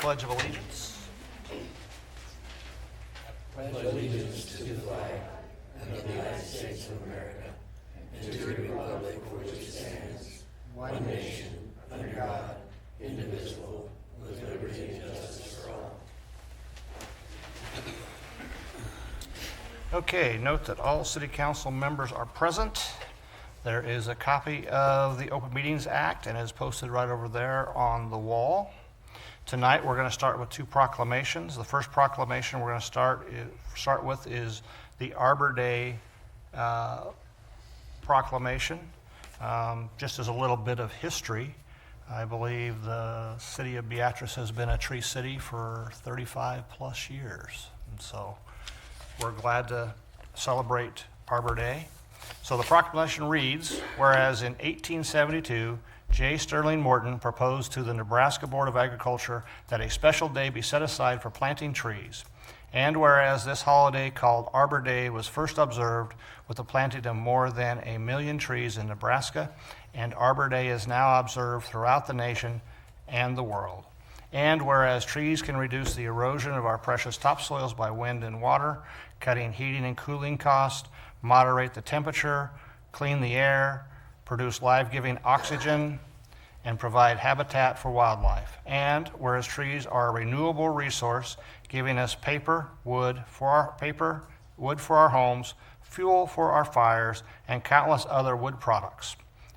Pledge of Allegiance. Pledge allegiance to the flag of the United States of America and to the republic for which it stands, one nation, under God, indivisible, with liberty and justice for all. Okay, note that all city council members are present. There is a copy of the Open Meetings Act and is posted right over there on the wall. Tonight we're going to start with two proclamations. The first proclamation we're going to start with is the Arbor Day proclamation. Just as a little bit of history, I believe the city of Beatrice has been a tree city for 35 plus years. And so we're glad to celebrate Arbor Day. So the proclamation reads, whereas in 1872, J. Sterling Morton proposed to the Nebraska Board of Agriculture that a special day be set aside for planting trees. And whereas this holiday called Arbor Day was first observed with the planting of more than 1 million trees in Nebraska, and Arbor Day is now observed throughout the nation and the world. And whereas trees can reduce the erosion of our precious topsoils by wind and water, cutting heating and cooling costs, moderate the temperature, clean the air, produce life-giving oxygen, and provide habitat for wildlife. And whereas trees are a renewable resource, giving us wood for our homes, fuel for our fires, and countless other wood products.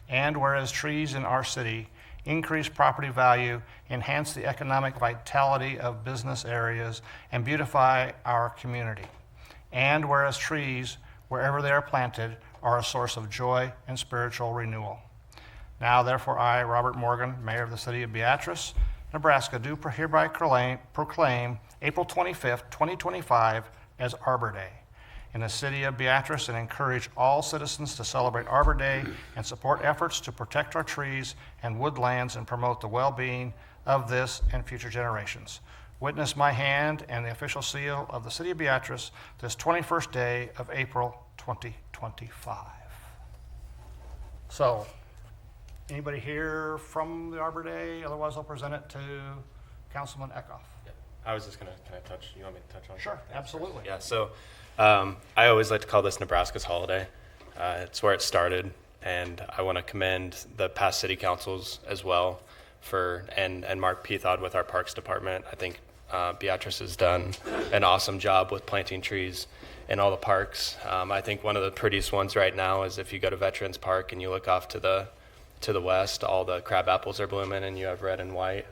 And whereas trees in our city increase property value, enhance the economic vitality of business areas, and beautify our community. And whereas trees, wherever they are planted, are a source of joy and spiritual renewal. Now, therefore, I, Robert Morgan, Mayor of the City of Beatrice, Nebraska, do hereby proclaim April 25th, 2025 as Arbor Day in the City of Beatrice and encourage all citizens to celebrate Arbor Day and support efforts to protect our trees and woodlands and promote the well-being of this and future generations. Witness my hand and the official seal of the City of Beatrice this 21st day of April 2025. So, anybody here from the Arbor Day? Otherwise, I'll present it to Councilman Eckhoff. Yeah. I was just going to, can I touch, you want me to touch on it? Sure, absolutely. Yeah, so I always like to call this Nebraska's holiday. It's where it started, and I want to commend the past city councils as well and Mark Peathod with our Parks Department. I think Beatrice has done an awesome job with planting trees in all the parks. I think one of the prettiest ones right now is if you go to Veterans Park and you look off to the west, all the crab apples are blooming and you have red and white.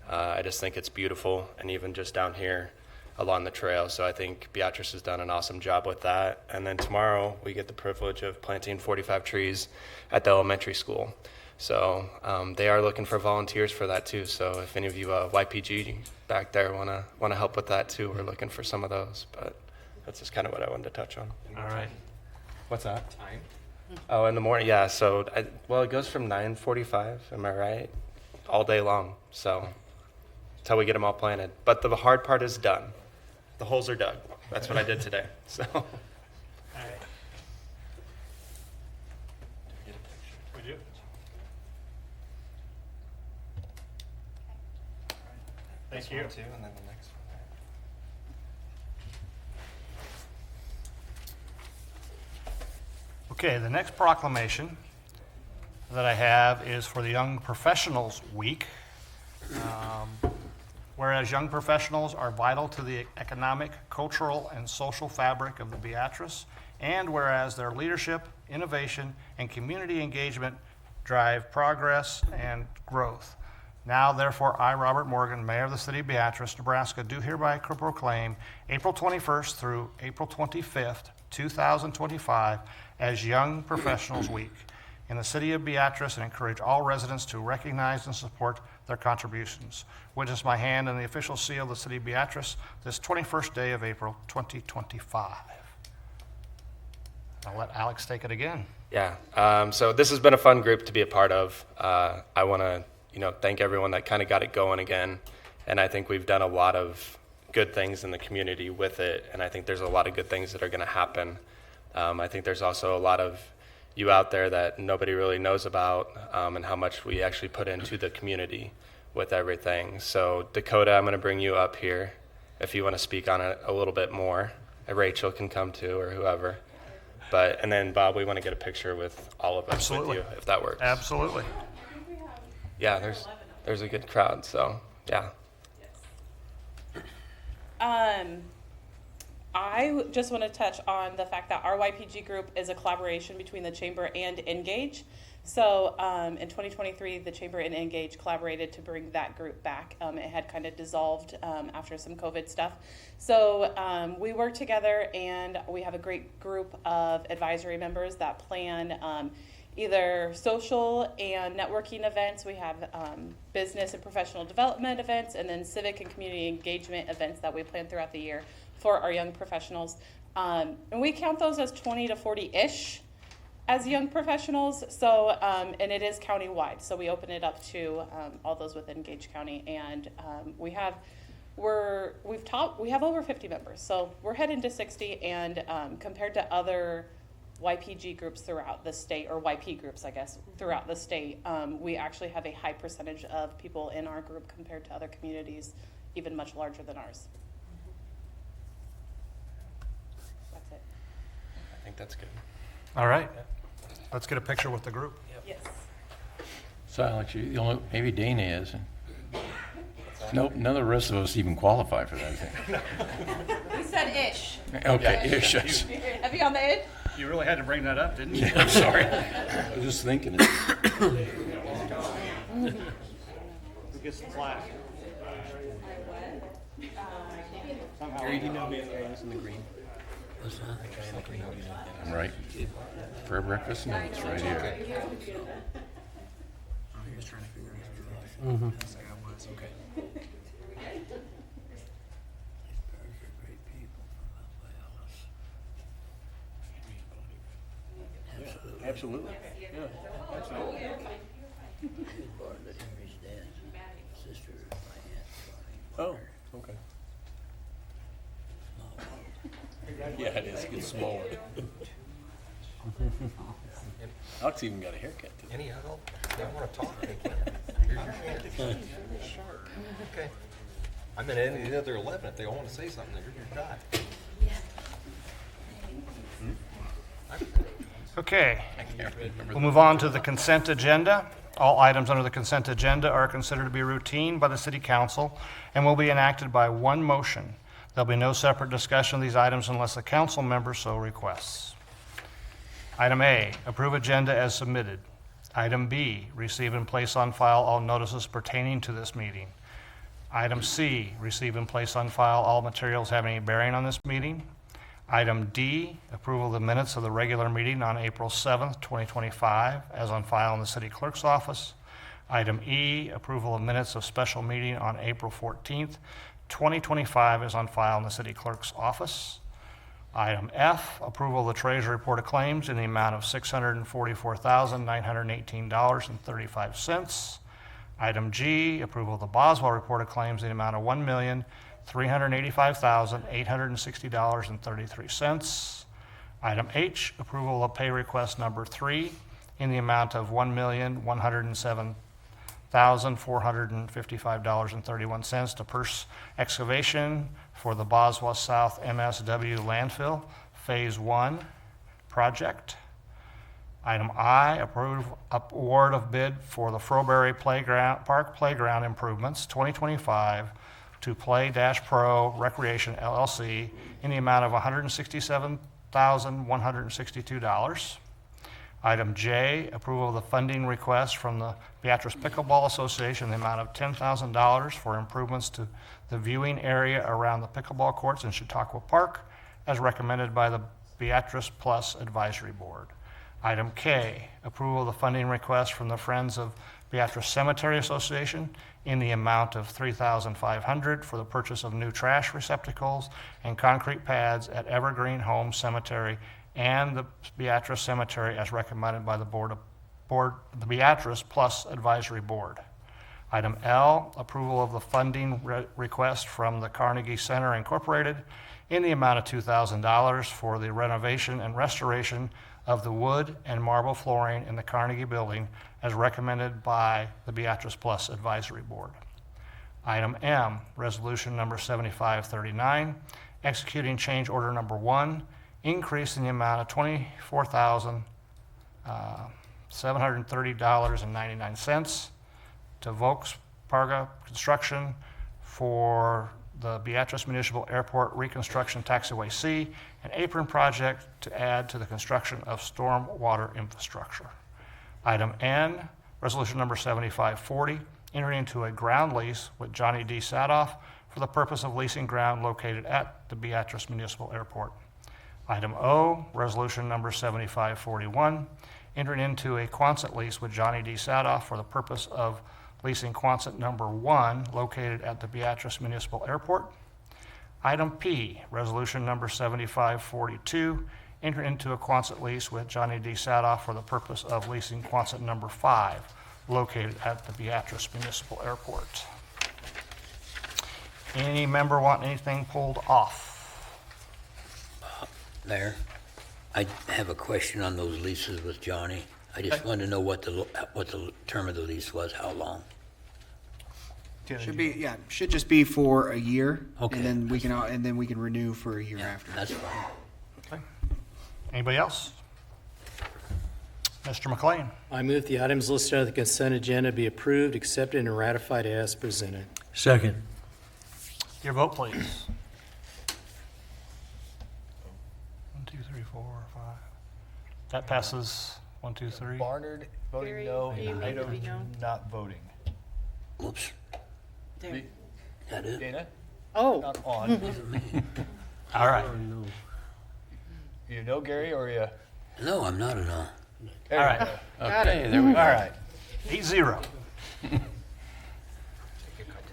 I just think it's beautiful, and even just down here along the trail. So I think Beatrice has done an awesome job with that. And then tomorrow we get the privilege of planting 45 trees at the elementary school. So they are looking for volunteers for that too. So if any of you YPG back there want to help with that too, we're looking for some of those. But that's just kind of what I wanted to touch on. All right. What's that? Time? Oh, in the morning, yeah. So, it goes from 9:45, am I right? All day long. So, until we get them all planted. But the hard part is done. The holes are dug. That's what I did today. So. All right. We do. Thank you. One, two, and then the next one. Okay, the next proclamation that I have is for the Young Professionals Week. Whereas young professionals are vital to the economic, cultural, and social fabric of the Beatrice, and whereas their leadership, innovation, and community engagement drive progress and growth. Now, therefore, I, Robert Morgan, Mayor of the City of Beatrice, Nebraska, do hereby proclaim April 21st through April 25th, 2025 as Young Professionals Week in the City of Beatrice and encourage all residents to recognize and support their contributions. Witness my hand and the official seal of the City of Beatrice this 21st day of April 2025. I'll let Alex take it again. Yeah, so this has been a fun group to be a part of. I want to thank everyone that kind of got it going again. And I think we've done a lot of good things in the community with it. And I think there's a lot of good things that are going to happen. I think there's also a lot of you out there that nobody really knows about and how much we actually put into the community with everything. So Dakota, I'm going to bring you up here if you want to speak on it a little bit more. Rachel can come too, or whoever. And then Bob, we want to get a picture with all of us Absolutely. with you, if that works. Absolutely. Yeah, there's a good crowd, so yeah. I just want to touch on the fact that our YPG group is a collaboration between the Chamber and NGage. So in 2023, the Chamber and NGage collaborated to bring that group back. It had kind of dissolved after some COVID stuff. So we work together, and we have a great group of advisory members that plan either social and networking events. We have business and professional development events, and then civic and community engagement events that we plan throughout the year for our young professionals. And we count those as 20 to 40-ish as young professionals. So, and it is countywide. So we open it up to all those within Gage County. And we have over 50 members. So we're heading to 60, and compared to other YPG groups throughout the state, or YP groups, I guess, throughout the state, we actually have a high percentage of people in our group compared to other communities, even much larger than ours. That's it. I think that's good. All right. Let's get a picture with the group. Yes. So Alex, maybe Dana is. Nope, none of the rest of us even qualify for that thing. We said ish. Okay, ish. Have you on the ish? You really had to bring that up, didn't you? Yeah, I'm sorry. I was just thinking. Who gets the flag? I'm right. Prayer breakfast notes right here. Absolutely. Yeah, absolutely. Henry's dad's sister, my aunt. Oh, okay. Yeah, it is. It's small. Alex even got a haircut today. Any adult that want to talk, they can. Here's your chance. Okay. I'm in any of the other 11. If they all want to say something, here's your shot. Okay. We'll move on to the consent agenda. All items under the consent agenda are considered to be routine by the City Council and will be enacted by one motion. There'll be no separate discussion of these items unless a council member so requests. Item A, approve agenda as submitted. Item B, receive and place on file all notices pertaining to this meeting. Item C, receive and place on file all materials having a bearing on this meeting. Item D, approval of the minutes of the regular meeting on April 7th, 2025, as on file in the City Clerk's office. Item E, approval of minutes of special meeting on April 14th, 2025, as on file in the City Clerk's office. Item F, approval of the Treasury Report of Claims in the amount of $644,918.35. Item G, approval of the Boswell Report of Claims in the amount of $1,385,860.33. Item H, approval of pay request number 3 in the amount of $1,107,455.31 to Purse Excavation for the Boswell South MSW landfill, Phase 1 project. Item I, approve award of bid for the Froberry Park Playground Improvements 2025 to Play-Pro Recreation LLC in the amount of $167,162. Item J, approval of the funding request from the Beatrice Pickleball Association in the amount of $10,000 for improvements to the viewing area around the pickleball courts in Chautauqua Park, as recommended by the Beatrice Plus Advisory Board. Item K, approval of the funding request from the Friends of Beatrice Cemetery Association in the amount of $3,500 for the purchase of new trash receptacles and concrete pads at Evergreen Home Cemetery and the Beatrice Cemetery, as recommended by the Beatrice Plus Advisory Board. Item L, approval of the funding request from the Carnegie Center Incorporated in the amount of $2,000 for the renovation and restoration of the wood and marble flooring in the Carnegie Building as recommended by the Beatrice Plus Advisory Board. Item M, resolution number 7539, executing change order number 1, increase in the amount of $24,730.99 to Volksparga Construction for the Beatrice Municipal Airport Reconstruction Taxiway C and apron project to add to the construction of storm water infrastructure. Item N, resolution number 7540, entering into a ground lease with Johnny D. Sadoff for the purpose of leasing ground located at the Beatrice Municipal Airport. Item O, resolution number 7541, entering into a Quonset lease with Johnny D. Sadoff for the purpose of leasing Quonset number 1 located at the Beatrice Municipal Airport. Item P, resolution number 7542, entering into a Quonset lease with Johnny D. Sadoff for the purpose of leasing Quonset number 5 located at the Beatrice Municipal Airport. Any member want anything pulled off? Mayor, I have a question on those leases with Johnny. I just wanted to know what the term of the lease was, how long? Should just be for a year. Okay. And then we can renew for a year after. That's fine. Okay. Anybody else? Mr. McLean. I move the items listed on the consent agenda be approved, accepted, and ratified as presented. Second. Your vote, please. 1, 2, 3, 4, 5. That passes 1, 2, 3. Barnard voting Gary, no, are you Ido voting no? not voting. Whoops. There. That it? Dana, Oh, not on. All right. You know Gary or you? No, I'm not at all. There All you right. go. Okay, there we go. All right. 8-0.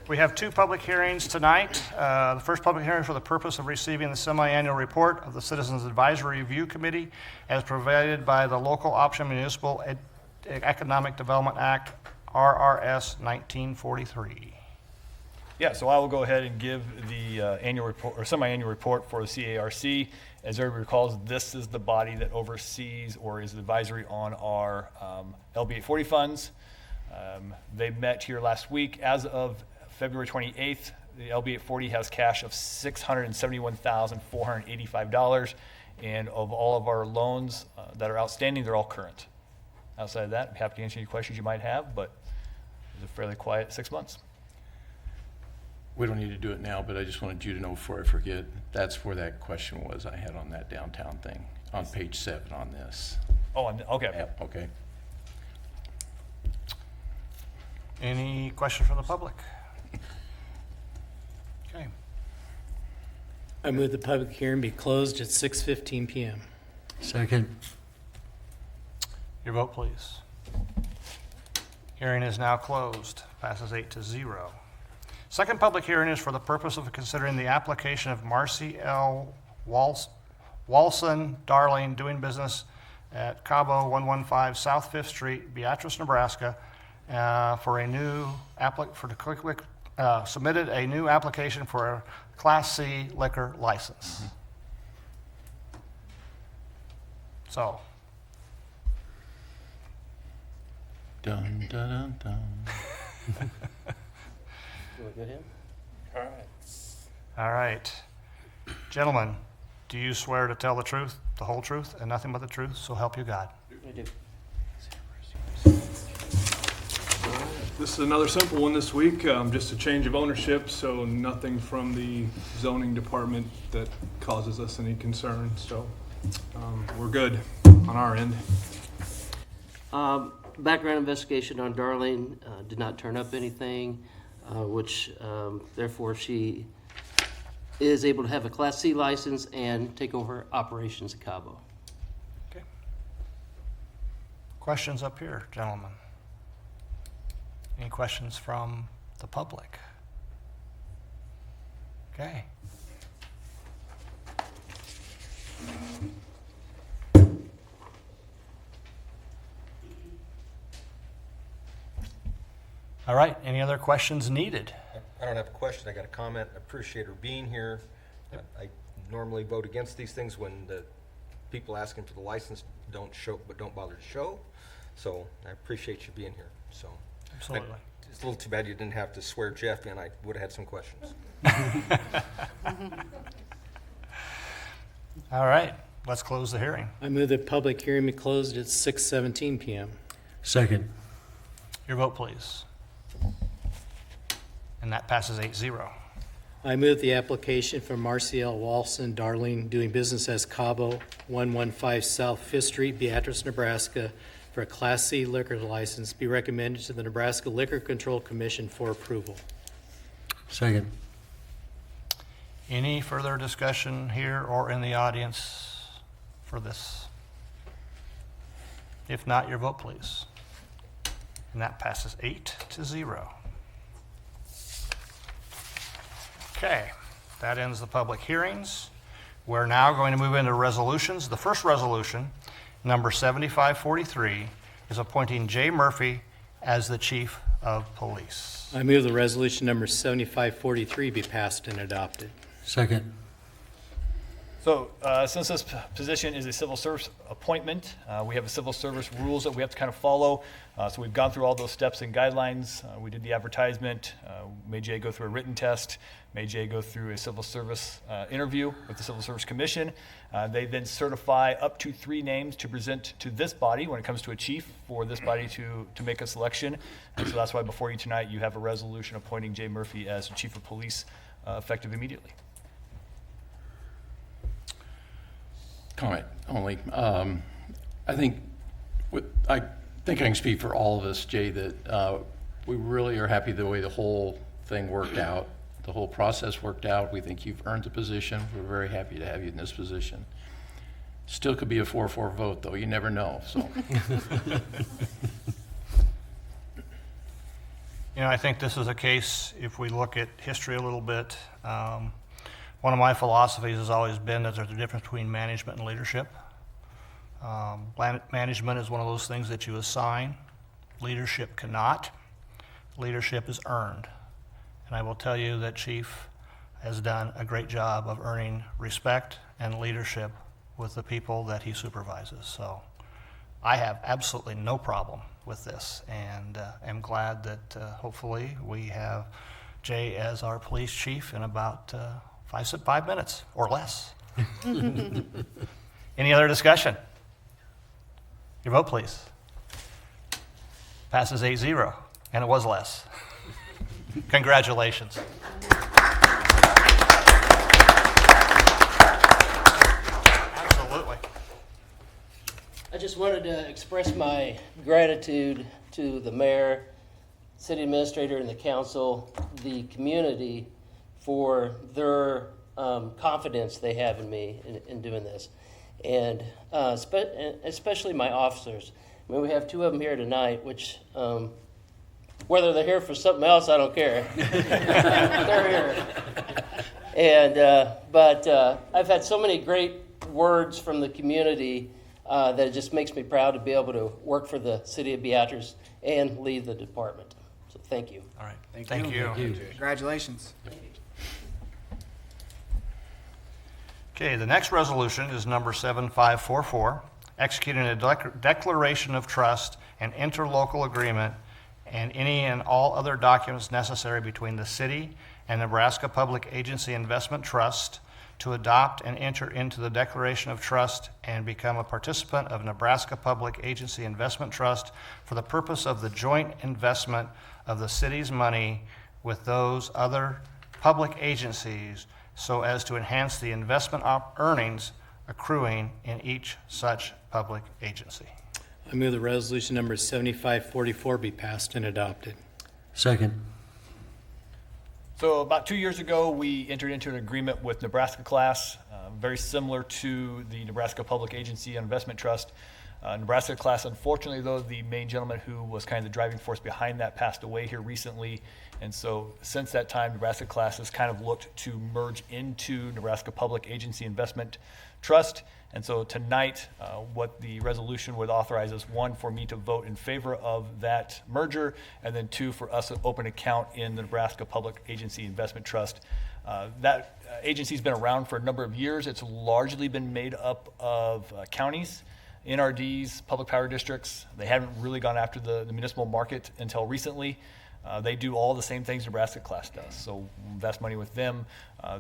We have 2 public hearings tonight. The first public hearing for the purpose of receiving the semi-annual report of the Citizens Advisory Review Committee as provided by the Local Option Municipal Economic Development Act, RRS 1943. Yeah, so I will go ahead and give the annual report or semi-annual report for the CARC. As everybody recalls, this is the body that oversees or is advisory on our LB 840 funds. They met here last week. As of February 28th, the LB 840 has cash of $671,485, and of all of our loans that are outstanding, they're all current. Outside of that, I'm happy to answer any questions you might have, but it was a fairly quiet 6 months. We don't need to do it now, but I just wanted you to know before I forget, that's where that question was I had on that downtown thing, on page 7 on this. Oh, okay. Yep, okay. Any questions from the public? Okay. I move the public hearing be closed at 6:15 p.m. Second. Your vote, please. Hearing is now closed. Passes 8-0. Second public hearing is for the purpose of considering the application of Marcy L. Walson Darling doing business at Cabo 115 South 5th Street, Beatrice, Nebraska, submitted a new application for a Class C liquor license. So, Dun, dun, dun, dun. all right. Gentlemen, do you swear to tell the truth, the whole truth, and nothing but the truth, so help you God? I do. This is another simple one this week, just a change of ownership, so nothing from the zoning department that causes us any concern, so we're good on our end. Background investigation on Darlene did not turn up anything, which therefore she is able to have a Class C license and take over operations at Cabo. Okay. Questions up here, gentlemen? Any questions from the public? Okay. All right, any other questions needed? I don't have a question, I got a comment. I appreciate her being here. I normally vote against these things when the people asking for the license don't show, but don't bother to show. So I appreciate you being here, so. Absolutely. It's a little too bad you didn't have to swear Jeff in, I would have had some questions. All right, let's close the hearing. I move that public hearing be closed at 6:17 PM. Second. Your vote, please. And that passes 8-0. I move the application for Marciel Walson Darling, doing business as Cabo, 115 South Fifth Street, Beatrice, Nebraska, for a Class C liquor license be recommended to the Nebraska Liquor Control Commission for approval. Second. Any further discussion here or in the audience for this? If not, your vote, please. And that passes 8-0. Okay, that ends the public hearings. We're now going to move into resolutions. The first resolution, number 7543, is appointing Jay Murphy as the Chief of Police. I move the resolution number 7543 be passed and adopted. Second. So since this position is a civil service appointment, we have a civil service rules that we have to kind of follow. So we've gone through all those steps and guidelines. We did the advertisement, made Jay go through a written test, made Jay go through a civil service interview with the Civil Service Commission. They then certify up to 3 names to present to this body when it comes to a chief for this body to make a selection. And so that's why before you tonight you have a resolution appointing Jay Murphy as the Chief of Police effective immediately. Comment only. I think I can speak for all of us, Jay, that we really are happy the way the whole thing worked out. The whole process worked out. We think you've earned the position. We're very happy to have you in this position. Still could be a 4-4 vote, though. You never know. So. You know, I think this is a case, if we look at history a little bit, one of my philosophies has always been that there's a difference between management and leadership. Management is one of those things that you assign. Leadership cannot. Leadership is earned. And I will tell you that Chief has done a great job of earning respect and leadership with the people that he supervises. So I have absolutely no problem with this, and am glad that hopefully we have Jay as our police chief in about 5 minutes or less. Any other discussion? Your vote, please. Passes 8-0, and it was less. Congratulations. Absolutely. I just wanted to express my gratitude to the mayor, city administrator, and the council, the community, for their confidence they have in me in doing this. And especially my officers. I mean, we have 2 of them here tonight, which, whether they're here for something else, I don't care. They're here. And, but I've had so many great words from the community that it just makes me proud to be able to work for the city of Beatrice and lead the department. So thank you. All right. Thank you. Thank you. Congratulations. Okay, the next resolution is number 7544, executing a declaration of trust and interlocal agreement and any and all other documents necessary between the city and Nebraska Public Agency Investment Trust to adopt and enter into the declaration of trust and become a participant of Nebraska Public Agency Investment Trust for the purpose of the joint investment of the city's money with those other public agencies so as to enhance the investment earnings accruing in each such public agency. I move the resolution number 7544 be passed and adopted. Second. So about 2 years ago, we entered into an agreement with Nebraska Class. very similar to the Nebraska Public Agency and Investment Trust. Nebraska class, unfortunately, though, the main gentleman who was kind of the driving force behind that passed away here recently. And so since that time, Nebraska class has kind of looked to merge into Nebraska Public Agency Investment Trust. And so tonight, what the resolution would authorize is, one, for me to vote in favor of that merger, and then two, for us to open an account in the Nebraska Public Agency Investment Trust. That agency's been around for a number of years. It's largely been made up of counties, NRDs, public power districts. They haven't really gone after the municipal market until recently. They do all the same things Nebraska class does. So invest money with them.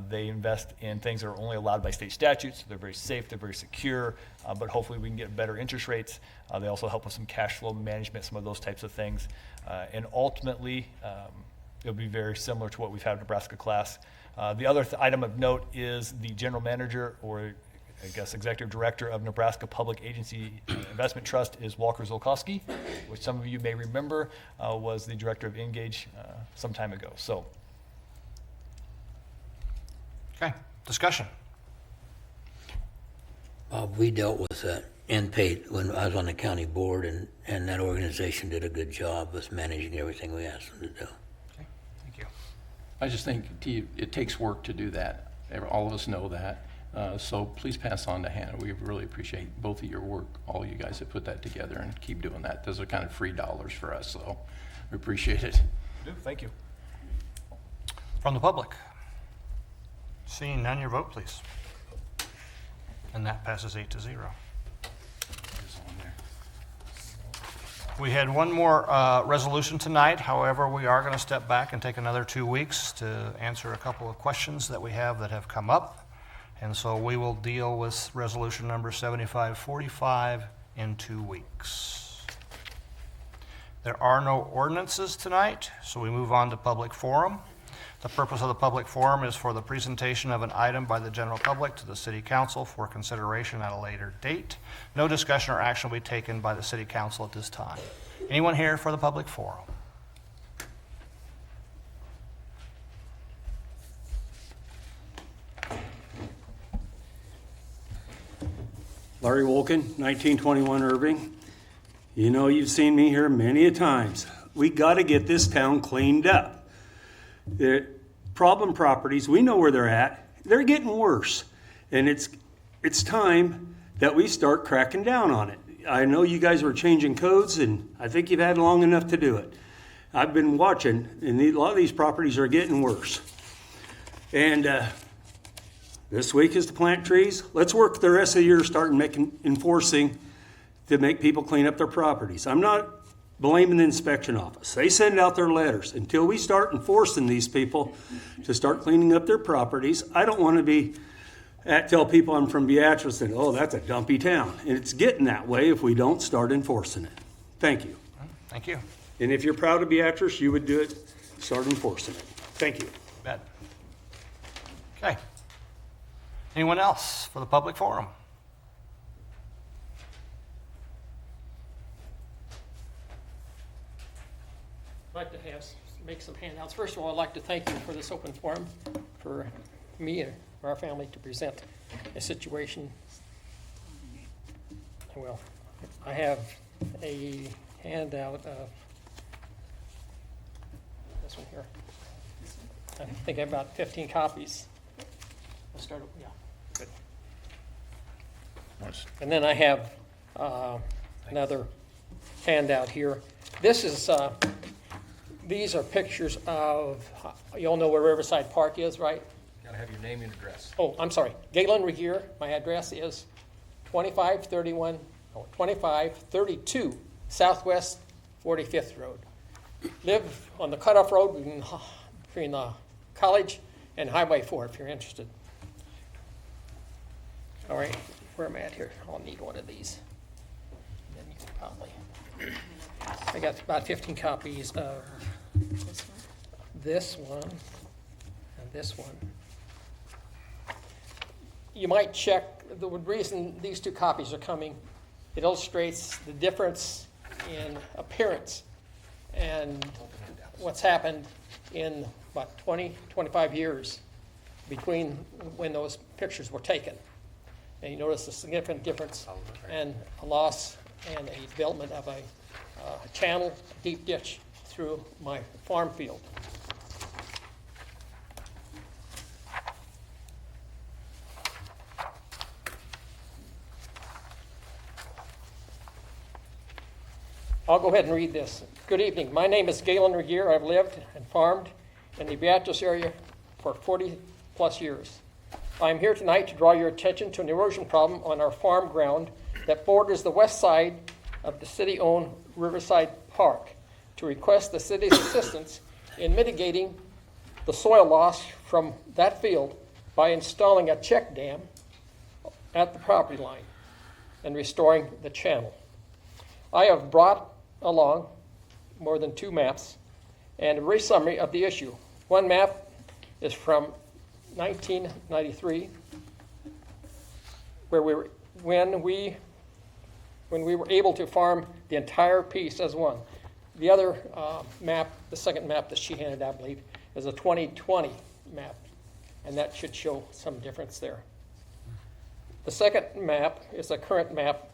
They invest in things that are only allowed by state statutes. They're very safe, they're very secure, but hopefully we can get better interest rates. They also help with some cash flow management, some of those types of things. And ultimately, it'll be very similar to what we've had in Nebraska class. The other item of note is the general manager, or I guess executive director of Nebraska Public Agency Investment Trust is Walker Zolkowski, which some of you may remember was the director of NGage some time ago. So, Okay, discussion. We dealt with NPAIT when I was on the county board, and that organization did a good job with managing everything we asked them to do. Okay, thank you. I just think it takes work to do that. All of us know that. So please pass on to Hannah. We really appreciate both of your work. All you guys have put that together, and keep doing that. Those are kind of free dollars for us, so we appreciate it. thank you. From the public? Seeing none, your vote, please. And that passes 8-0. We had one more resolution tonight. However, we are going to step back and take another 2 weeks to answer a couple of questions that we have that have come up. And so we will deal with resolution number 7545 in 2 weeks. There are no ordinances tonight, so we move on to public forum. The purpose of the public forum is for the presentation of an item by the general public to the city council for consideration at a later date. No discussion or action will be taken by the city council at this time. Anyone here for the public forum? Larry Wolken, 1921 Irving. You know, you've seen me here many a times. We got to get this town cleaned up. The problem properties, we know where they're at. They're getting worse. And it's time that we start cracking down on it. I know you guys are changing codes, and I think you've had long enough to do it. I've been watching, and a lot of these properties are getting worse. And this week is to plant trees. Let's work the rest of the year starting enforcing to make people clean up their properties. I'm not blaming the inspection office. They send out their letters. Until we start enforcing these people to start cleaning up their properties, I don't want to tell people I'm from Beatrice and, oh, that's a dumpy town. And it's getting that way if we don't start enforcing it. Thank you. Thank you. And if you're proud of Beatrice, you would do it, start enforcing it. Thank you. Bet. Okay. Anyone else for the public forum? I'd like to make some handouts. First of all, I'd like to thank you for this open forum for me and our family to present a situation. Well, I have a handout of this one here. I think I have about 15 copies. We'll start, yeah, good. And then I have another handout here. This is, these are pictures of, you all know where Riverside Park is, right? Gotta have your name and address. Oh, I'm sorry, Galen Regier. My address is 2532 Southwest 45th Road. Live on the cutoff road between the college and Highway 4 if you're interested. All right, where am I at here? I'll need one of these. And then you can probably, I got about 15 copies of this one and this one. You might check, the reason these two copies are coming, it illustrates the difference in appearance and what's happened in about 20, 25 years between when those pictures were taken. And you notice a significant difference and a loss and a development of a channel, deep ditch through my farm field. I'll go ahead and read this. Good evening. My name is Galen Regier. I've lived and farmed in the Beatrice area for 40 plus years. I am here tonight to draw your attention to an erosion problem on our farm ground that borders the west side of the city-owned Riverside Park, to request the city's assistance in mitigating the soil loss from that field by installing a check dam at the property line and restoring the channel. I have brought along more than 2 maps and a brief summary of the issue. One map is from 1993, when we were able to farm the entire piece as one. The other map, the second map that she handed out, I believe, is a 2020 map, and that should show some difference there. The second map is a current map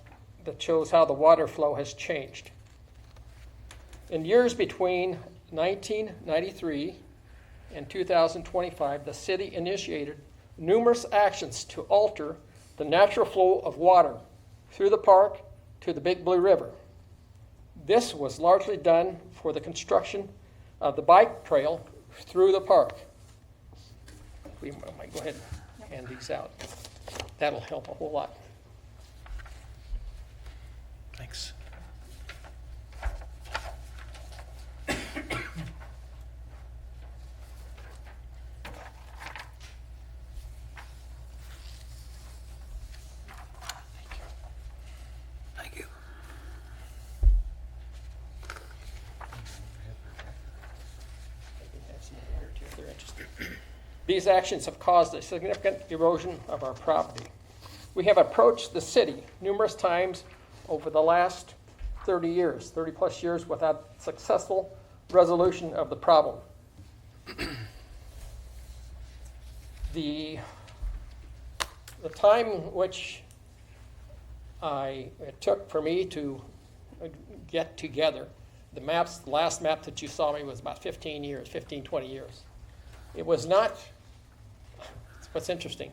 that shows how the water flow has changed. In years between 1993 and 2025, the city initiated numerous actions to alter the natural flow of water through the park to the Big Blue River. This was largely done for the construction of the bike trail through the park. We might go ahead and hand these out. That'll help a whole lot. Thanks. Thank you. If they're interested. These actions have caused a significant erosion of our property. We have approached the city numerous times over the last 30 plus years without successful resolution of the problem. The time which it took for me to get together the maps, the last map that you saw me was about 20 years. It was not, what's interesting,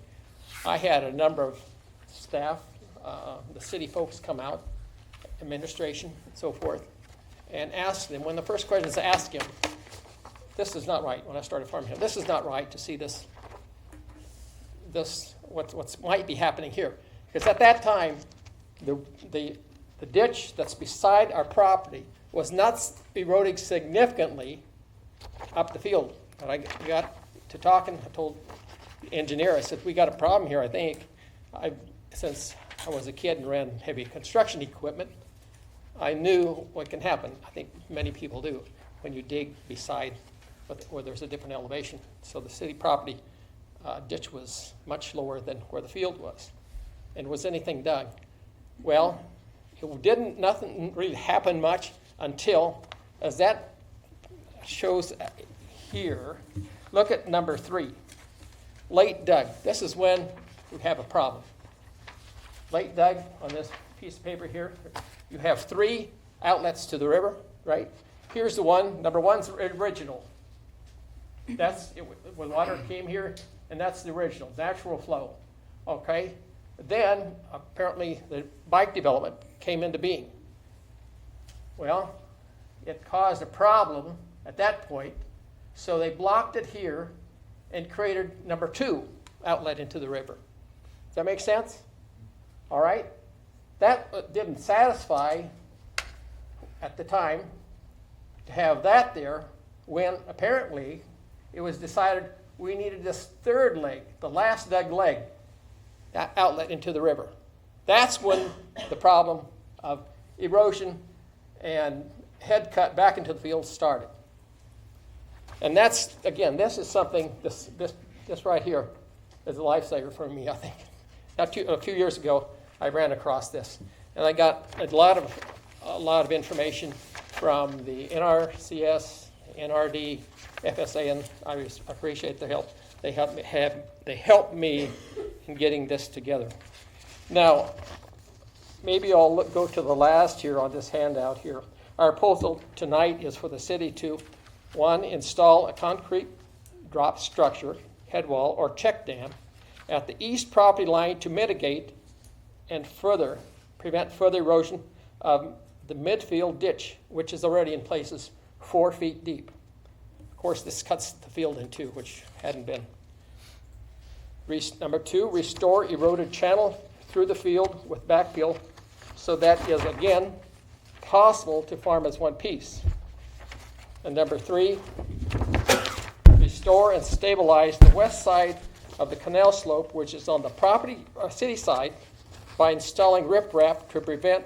I had a number of staff, the city folks come out, administration and so forth, and ask them, when the first question is ask him, this is not right, when I started farming here, this is not right to see this what might be happening here. Because at that time, the ditch that's beside our property was not eroding significantly up the field. But I got to talking, I told the engineer, I said, we got a problem here, I think. Since I was a kid and ran heavy construction equipment, I knew what can happen. I think many people do when you dig beside where there's a different elevation. So the city property ditch was much lower than where the field was. And was anything done? Well, nothing really happened much until, as that shows here, look at number 3, late dug. This is when we have a problem. Late dug on this piece of paper here. You have 3 outlets to the river, right? Here's the one. Number 1's original. That's it, when water came here, and that's the original, natural flow. Okay? Then, apparently, the bike development came into being. Well, it caused a problem at that point, so they blocked it here and created number 2 outlet into the river. Does that make sense? All right? That didn't satisfy at the time to have that there, when apparently it was decided we needed this 3rd leg, the last dug leg, that outlet into the river. That's when the problem of erosion and head cut back into the field started. And that's, again, this is something, this right here is a lifesaver for me, I think. A few years ago, I ran across this, and I got a lot of information from the NRCS, NRD, FSA, and I appreciate their help. They helped me in getting this together. Now, maybe I'll go to the last here on this handout here. Our proposal tonight is for the city to, one, install a concrete drop structure, head wall, or check dam at the east property line to mitigate and prevent further erosion of the midfield ditch, which is already in places 4 feet deep. Of course, this cuts the field in two, which hadn't been. Number 2, restore eroded channel through the field with backfill so that is again possible to farm as one piece. And number 3, restore and stabilize the west side of the canal slope, which is on the property or city side, by installing riprap to prevent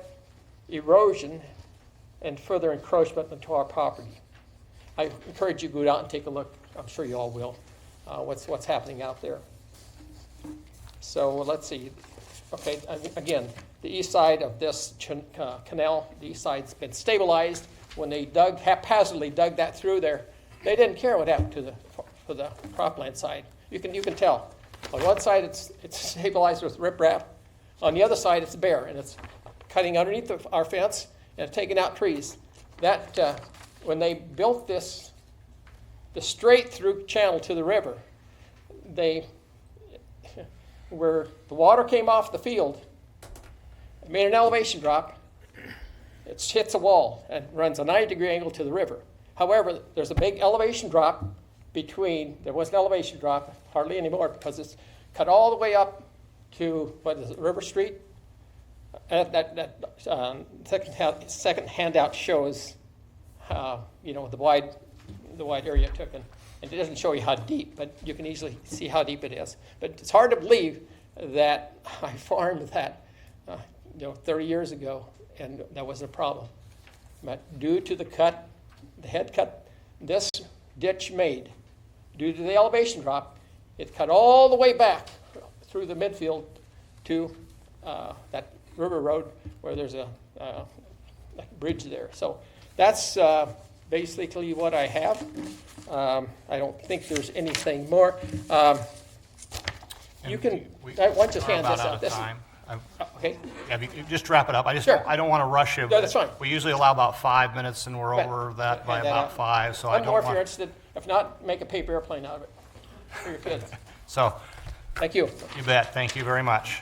erosion and further encroachment into our property. I encourage you to go out and take a look. I'm sure you all will. What's happening out there. So let's see. Okay, again, the east side of this canal, the east side's been stabilized. When they haphazardly dug that through there, they didn't care what happened to the cropland side. You can tell. On one side, it's stabilized with riprap. On the other side, it's bare, and it's cutting underneath our fence and taking out trees. That when they built the straight through channel to the river, where the water came off the field, it made an elevation drop. It hits a wall and runs a 90-degree angle to the river. However, there's a big elevation drop there was an elevation drop, hardly anymore, because it's cut all the way up to, River Street? That second handout shows, the wide area it took. And it doesn't show you how deep, but you can easily see how deep it is. But it's hard to believe that I farmed that, 30 years ago, and that wasn't a problem. But due to the head cut this ditch made, due to the elevation drop, it cut all the way back through the midfield to that river road where there's a bridge there. So that's basically what I have. I don't think there's anything more. You can, why don't you hand this out? Okay. Yeah, just wrap it up. Sure. I don't want to rush you. No, that's fine. We usually allow about 5 minutes, and we're over that by about 5. So I don't more if want. you're interested. If not, make a paper airplane out of it for your kids. So. Thank you. You bet. Thank you very much.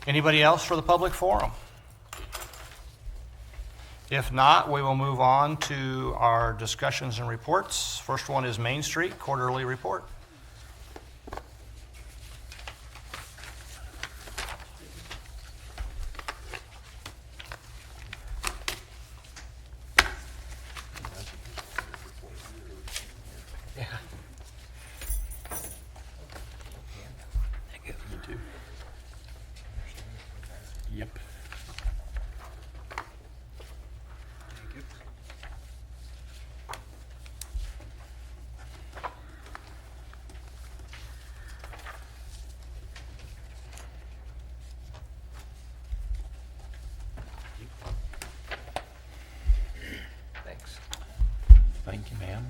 Anybody else for the public forum? If not, we will move on to our discussions and reports. First one is Main Street Quarterly Report. Yep. Thanks. Thank you, ma'am.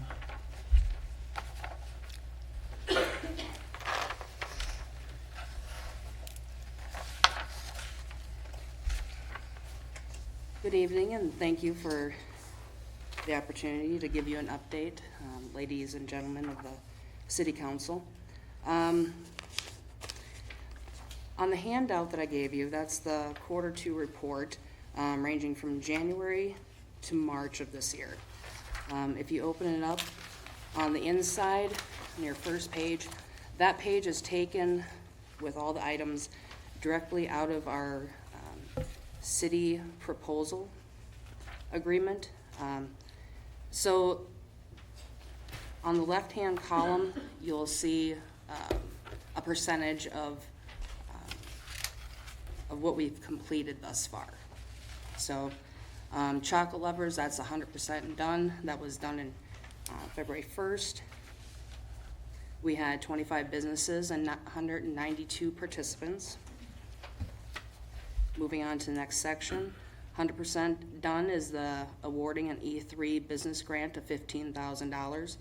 Good evening, and thank you for the opportunity to give you an update, ladies and gentlemen of the City Council. On the handout that I gave you, that's the Q2 report, ranging from January to March of this year. If you open it up, on the inside, on your first page, that page is taken with all the items directly out of our city proposal agreement. So on the left-hand column, you'll see a percentage of what we've completed thus far. So chocolate lovers, that's 100% done. That was done in February 1st. We had 25 businesses and 192 participants. Moving on to the next section, 100% done is the awarding an E3 business grant of $15,000.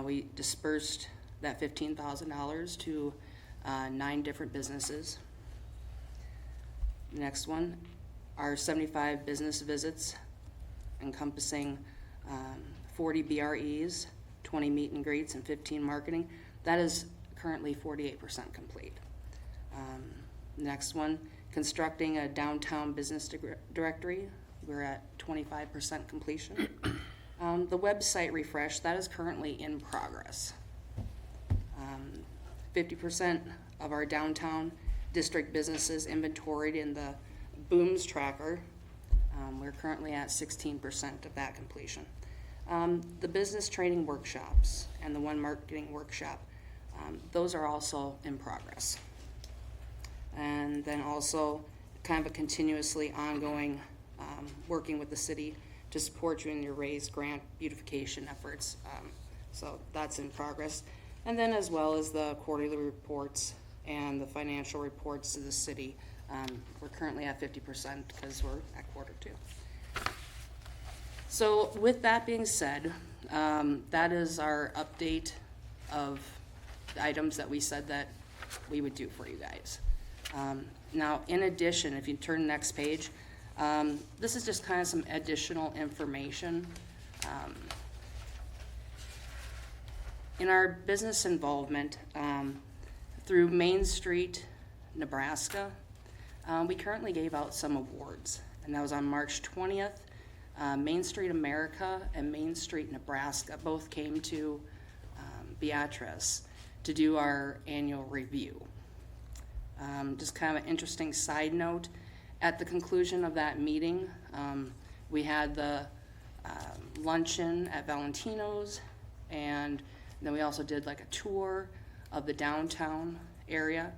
We dispersed that $15,000 to 9 different businesses. Next one, our 75 business visits encompassing 40 BREs, 20 meet and greets, and 15 marketing. That is currently 48% complete. Next one, constructing a downtown business directory. We're at 25% completion. The website refresh, that is currently in progress. 50% of our downtown district businesses inventoried in the Booms tracker. We're currently at 16% of that completion. The business training workshops and the one marketing workshop, those are also in progress. And then also kind of a continuously ongoing working with the city to support you in your raised grant beautification efforts. So that's in progress. And then as well as the quarterly reports and the financial reports to the city. We're currently at 50% because we're at Q2. So with that being said, that is our update of the items that we said that we would do for you guys. Now, in addition, if you turn to the next page, this is just kind of some additional information. In our business involvement, through Main Street, Nebraska, we currently gave out some awards, and that was on March 20th. Main Street America and Main Street Nebraska both came to Beatrice to do our annual review. Just kind of an interesting side note, at the conclusion of that meeting, we had the luncheon at Valentino's, and then we also did like a tour of the downtown area,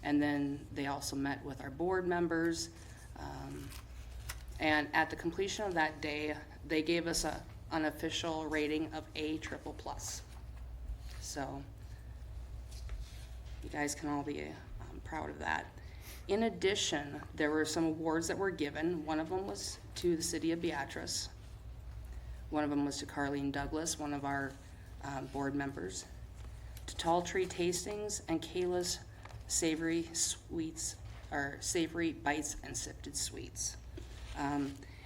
and then they also met with our board members. And at the completion of that day, they gave us an unofficial rating of A+++. So you guys can all be proud of that. In addition, there were some awards that were given. One of them was to the city of Beatrice. One of them was to Carlene Douglas, one of our board members. To Tall Tree Tastings and Kayla's Savory Sweets, or Savory Bites and Sifted Sweets.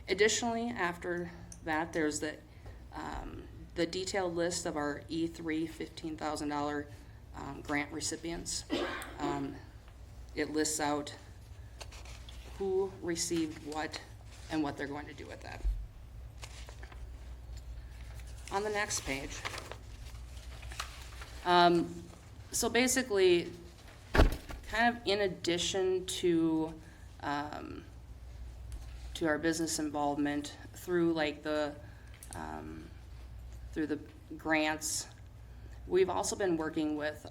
Additionally, after that, there's the detailed list of our E3 $15,000 grant recipients. It lists out who received what and what they're going to do with that. On the next page, so basically, kind of in addition to our business involvement through like the through the grants, we've also been working with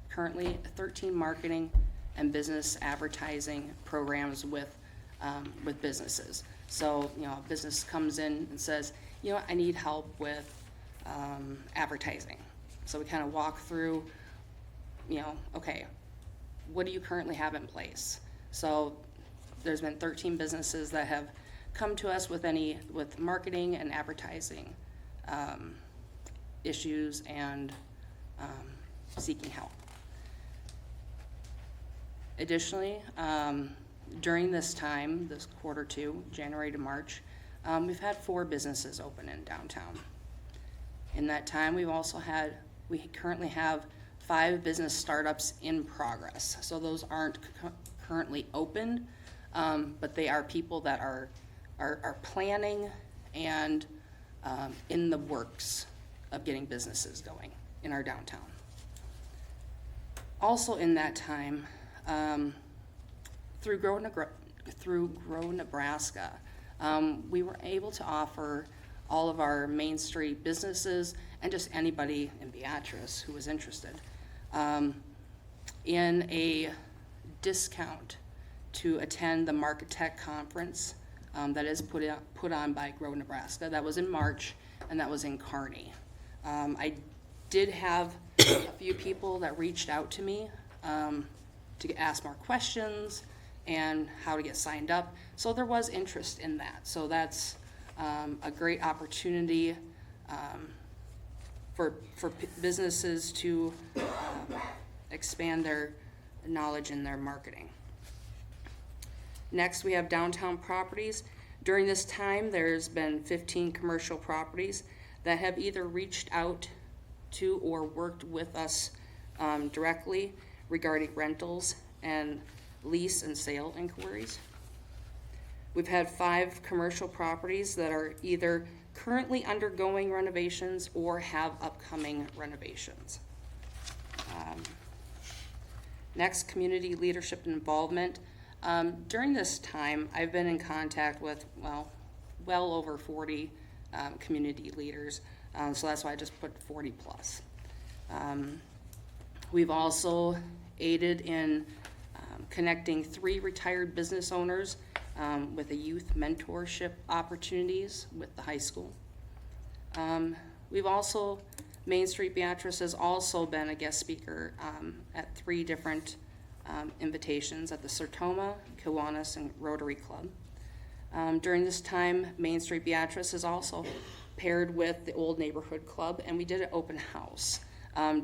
currently 13 marketing and business advertising programs with businesses. So, you know, a business comes in and says, you know, I need help with advertising. So we kind of walk through, you know, okay, what do you currently have in place? So there's been 13 businesses that have come to us with marketing and advertising issues and seeking help. Additionally, during this time, this Q2, January to March, we've had 4 businesses open in downtown. In that time, we currently have 5 business startups in progress. So those aren't currently opened, but they are people that are planning and in the works of getting businesses going in our downtown. Also in that time, through Grow Nebraska, we were able to offer all of our Main Street businesses and just anybody in Beatrice who was interested in a discount to attend the Market Tech Conference that is put on by Grow Nebraska. That was in March, and that was in Kearney. I did have a few people that reached out to me to ask more questions and how to get signed up. So there was interest in that. So that's a great opportunity for businesses to expand their knowledge in their marketing. Next, we have downtown properties. During this time, there's been 15 commercial properties that have either reached out to or worked with us directly regarding rentals and lease and sale inquiries. We've had 5 commercial properties that are either currently undergoing renovations or have upcoming renovations. Next, community leadership and involvement. During this time, I've been in contact with, well over 40 community leaders, so that's why I just put 40 plus. We've also aided in connecting 3 retired business owners with a youth mentorship opportunities with the high school. We've also, Main Street Beatrice has also been a guest speaker at 3 different invitations at the Sertoma, Kiwanis, and Rotary Club. During this time, Main Street Beatrice is also paired with the Old Neighborhood Club, and we did an open house.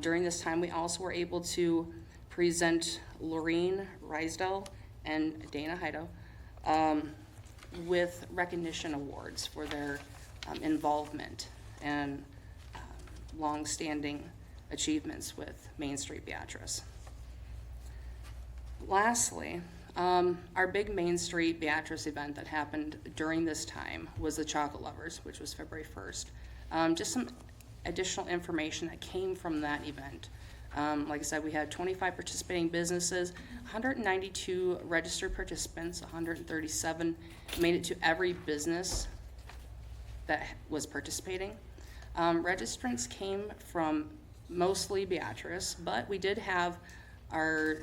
During this time, we also were able to present Laureen Rysdale and Dana Heido with recognition awards for their involvement and long-standing achievements with Main Street Beatrice. Lastly, our big Main Street Beatrice event that happened during this time was the Chocolate Lovers, which was February 1st. Just some additional information that came from that event. Like I said, we had 25 participating businesses, 192 registered participants, 137 made it to every business that was participating. Registrants came from mostly Beatrice, but we did have our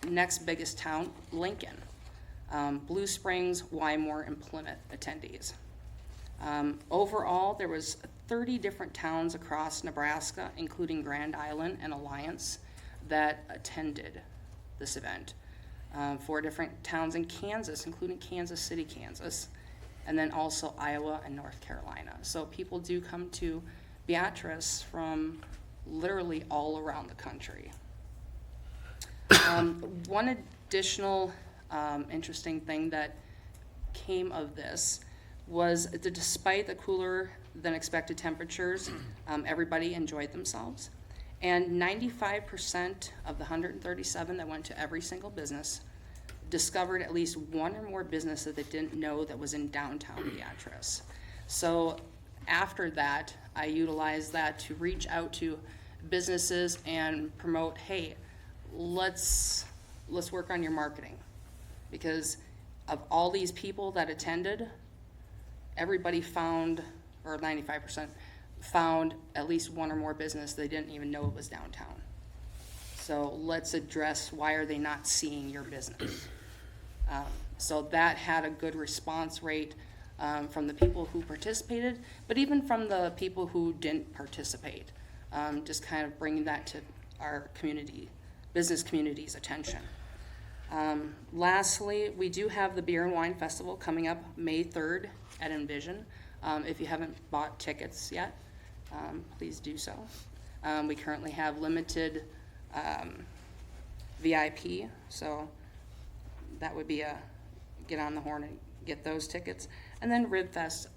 next biggest town, Lincoln, Blue Springs, Wymore, and Plymouth attendees. Overall, there was 30 different towns across Nebraska, including Grand Island and Alliance, that attended this event. 4 different towns in Kansas, including Kansas City, Kansas, and then also Iowa and North Carolina. So people do come to Beatrice from literally all around the country. One additional interesting thing that came of this was that despite the cooler than expected temperatures, everybody enjoyed themselves. And 95% of the 137 that went to every single business discovered at least one or more business that they didn't know that was in downtown Beatrice. So after that, I utilized that to reach out to businesses and promote, hey, let's work on your marketing. Because of all these people that attended, everybody found, or 95% found at least one or more business they didn't even know it was downtown. So let's address why are they not seeing your business. So that had a good response rate from the people who participated, but even from the people who didn't participate. Just kind of bringing that to our community, business community's attention. Lastly, we do have the Beer and Wine Festival coming up May 3rd at Envision. If you haven't bought tickets yet, please do so. We currently have limited VIP, so that would be a get on the horn and get those tickets. And then Rib Fest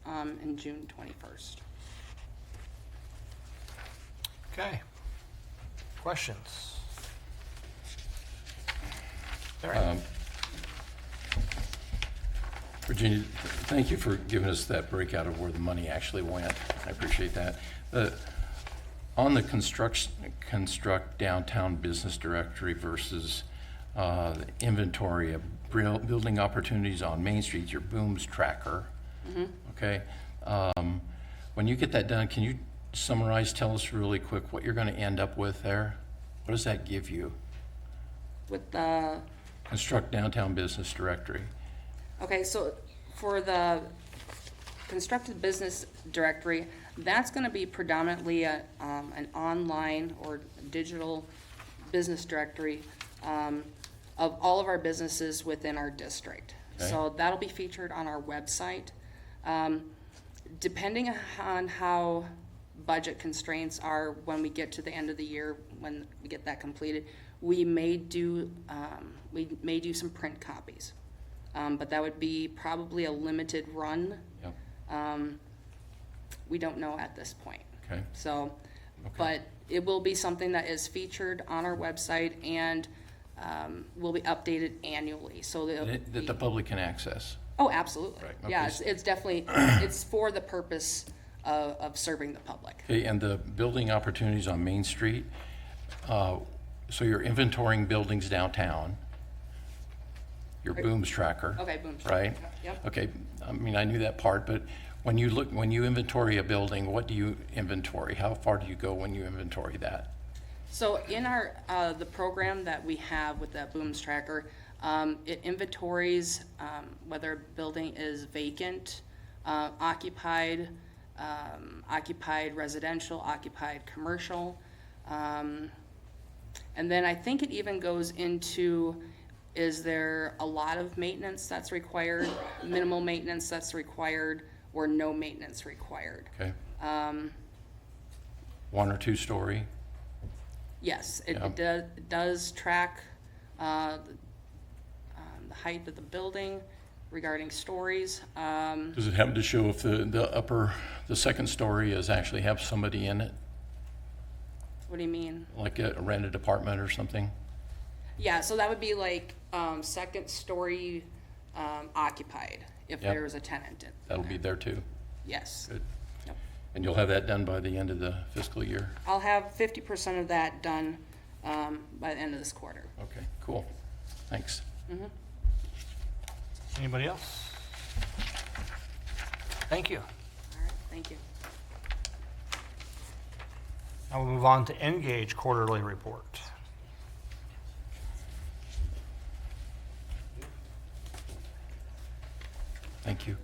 in June 21st. Okay. Questions? Virginia, thank you for giving us that breakout of where the money actually went. I appreciate that. On the construct downtown business directory versus the inventory of building opportunities on Main Street, your booms tracker. Mm-hmm. Okay. When you get that done, can you summarize, tell us really quick what you're going to end up with there? What does that give you? With the construct downtown business directory. Okay, so for the constructed business directory, That's going to be predominantly an online or digital business directory of all of our businesses within our district. Okay. So that'll be featured on our website. Depending on how budget constraints are when we get to the end of the year, when we get that completed, we may do some print copies, but that would be probably a limited run. Yep. We don't know at this point. Okay. So, Okay. but it will be something that is featured on our website and will be updated annually. So That the public can access. Oh, absolutely. Right, Yeah, okay. it's definitely, it's for the purpose of serving the public. Okay, and the building opportunities on Main Street, so you're inventorying buildings downtown, your booms tracker. Okay, booms tracker, Right? yep. Okay, I mean, I knew that part, but when you inventory a building, what do you inventory? How far do you go when you inventory that? So in our, the program that we have with that booms tracker, it inventories whether a building is vacant, occupied, occupied residential, occupied commercial. And then I think it even goes into, is there a lot of maintenance that's required, minimal maintenance that's required, or no maintenance required? Okay. 1 or 2 story? Yes, Yeah. it does track the height of the building regarding stories. Does it happen to show if the second story is actually have somebody in it, What do you mean? like a rented apartment or something? Yeah, so that would be like second story occupied if Yep. there's a tenant in. That'll be there too? Yes. Good. Yep. And you'll have that done by the end of the fiscal year? I'll have 50% of that done by the end of this quarter. Okay, cool. Thanks. Mm-hmm. Anybody else? Thank you. All right, thank you. Now we'll move on to NGage quarterly report. Thank you.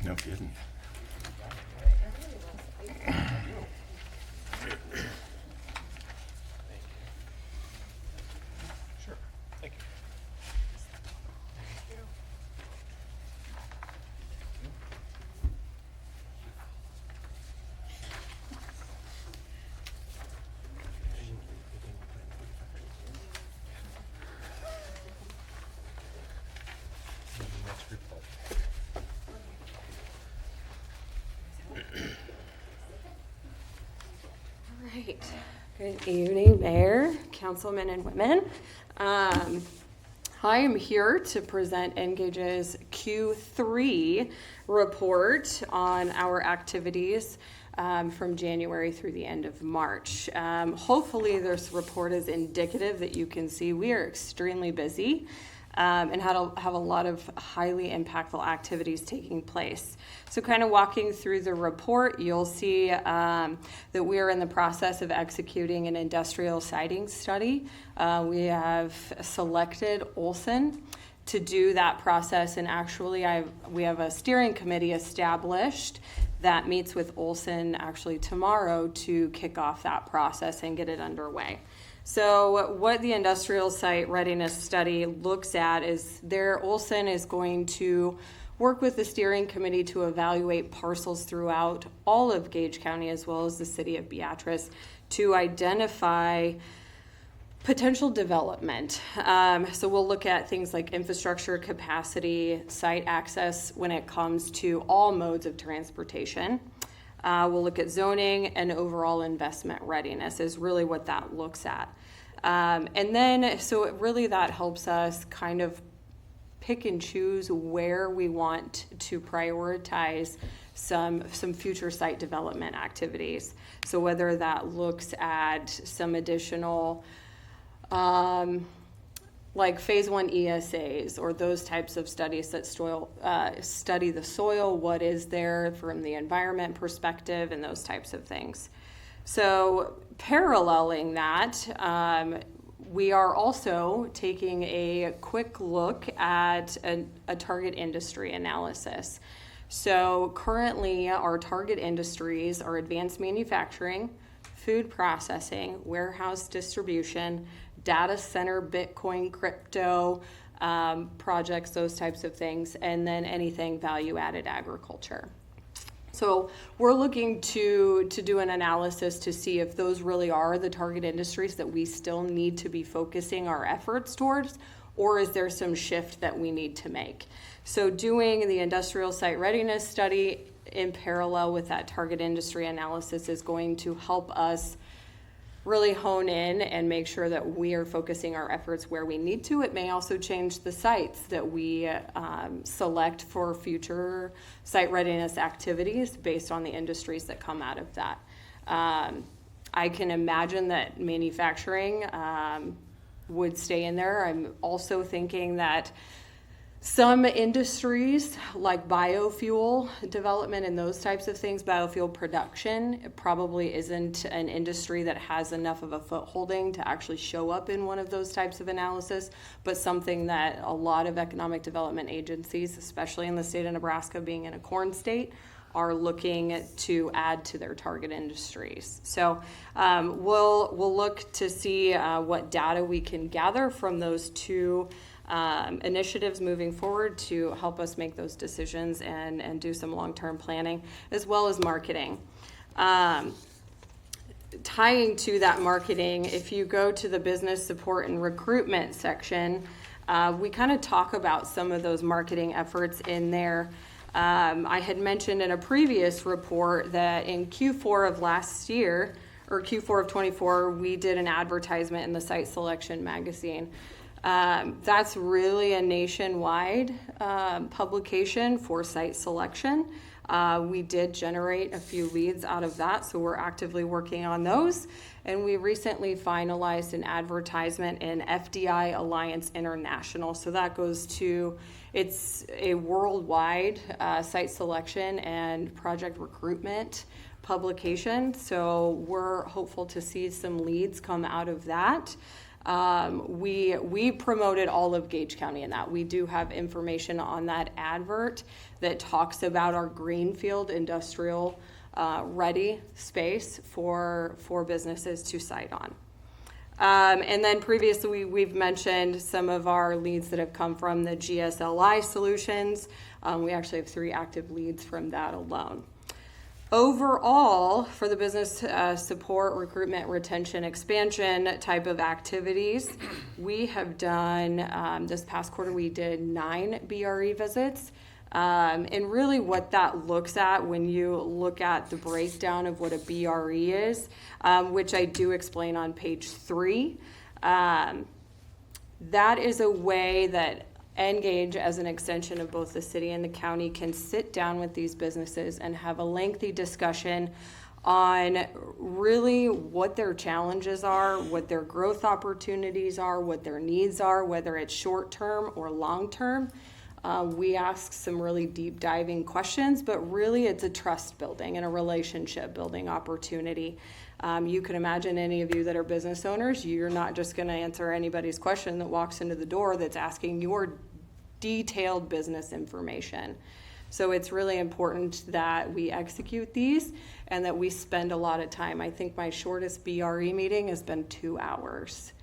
No kidding. Sure. Thank you. All right. Good evening, Mayor, councilmen, and women. I am here to present NGage's Q3 report on our activities from January through the end of March. Hopefully this report is indicative that you can see we are extremely busy and have a lot of highly impactful activities taking place. So kind of walking through the report, you'll see that we are in the process of executing an industrial siting study. We have selected Olson to do that process, and actually we have a steering committee established that meets with Olson actually tomorrow to kick off that process and get it underway. So what the industrial site readiness study looks at is Olson is going to work with the steering committee to evaluate parcels throughout all of Gage County as well as the city of Beatrice to identify potential development. So we'll look at things like infrastructure capacity, site access when it comes to all modes of transportation. We'll look at zoning and overall investment readiness is really what that looks at. And then, so that helps us kind of pick and choose where we want to prioritize some future site development activities. So whether that looks at some additional like phase 1 ESAs or those types of studies that study the soil, what is there from the environment perspective and those types of things. So paralleling that, we are also taking a quick look at a target industry analysis. So currently, our target industries are advanced manufacturing, food processing, warehouse distribution, data center, Bitcoin, crypto projects, those types of things, and then anything value-added agriculture. So we're looking to do an analysis to see if those really are the target industries that we still need to be focusing our efforts towards, or is there some shift that we need to make? So doing the industrial site readiness study in parallel with that target industry analysis is going to help us really hone in and make sure that we are focusing our efforts where we need to. It may also change the sites that we select for future site readiness activities based on the industries that come out of that. I can imagine that manufacturing would stay in there. I'm also thinking that some industries like biofuel development and those types of things, biofuel production, it probably isn't an industry that has enough of a footholding to actually show up in one of those types of analysis, but something that a lot of economic development agencies, especially in the state of Nebraska being in a corn state, are looking to add to their target industries. So we'll look to see what data we can gather from those two initiatives moving forward to help us make those decisions and do some long-term planning, as well as marketing. Tying to that marketing, if you go to the business support and recruitment section, we kind of talk about some of those marketing efforts in there. I had mentioned in a previous report that in Q4 of last year, or Q4 of 24, we did an advertisement in the Site Selection magazine. That's really a nationwide publication for site selection. We did generate a few leads out of that, so we're actively working on those. And we recently finalized an advertisement in FDI Alliance International. So that goes to, it's a worldwide site selection and project recruitment publication. So we're hopeful to see some leads come out of that. We promoted all of Gage County in that. We do have information on that advert that talks about our greenfield industrial ready space for businesses to site on. And then previously we've mentioned some of our leads that have come from the GSLI solutions. We actually have 3 active leads from that alone. Overall, for the business support, recruitment, retention, expansion type of activities, we have done, this past quarter, we did 9 BRE visits. And really what that looks at when you look at the breakdown of what a BRE is, which I do explain on page 3, that is a way that NGage, as an extension of both the city and the county, can sit down with these businesses and have a lengthy discussion on really what their challenges are, what their growth opportunities are, what their needs are, whether it's short-term or long-term. We ask some really deep diving questions, but really it's a trust building and a relationship building opportunity. You can imagine any of you that are business owners, you're not just going to answer anybody's question that walks into the door that's asking your detailed business information. So it's really important that we execute these and that we spend a lot of time. I think my shortest BRE meeting has been 2 hours.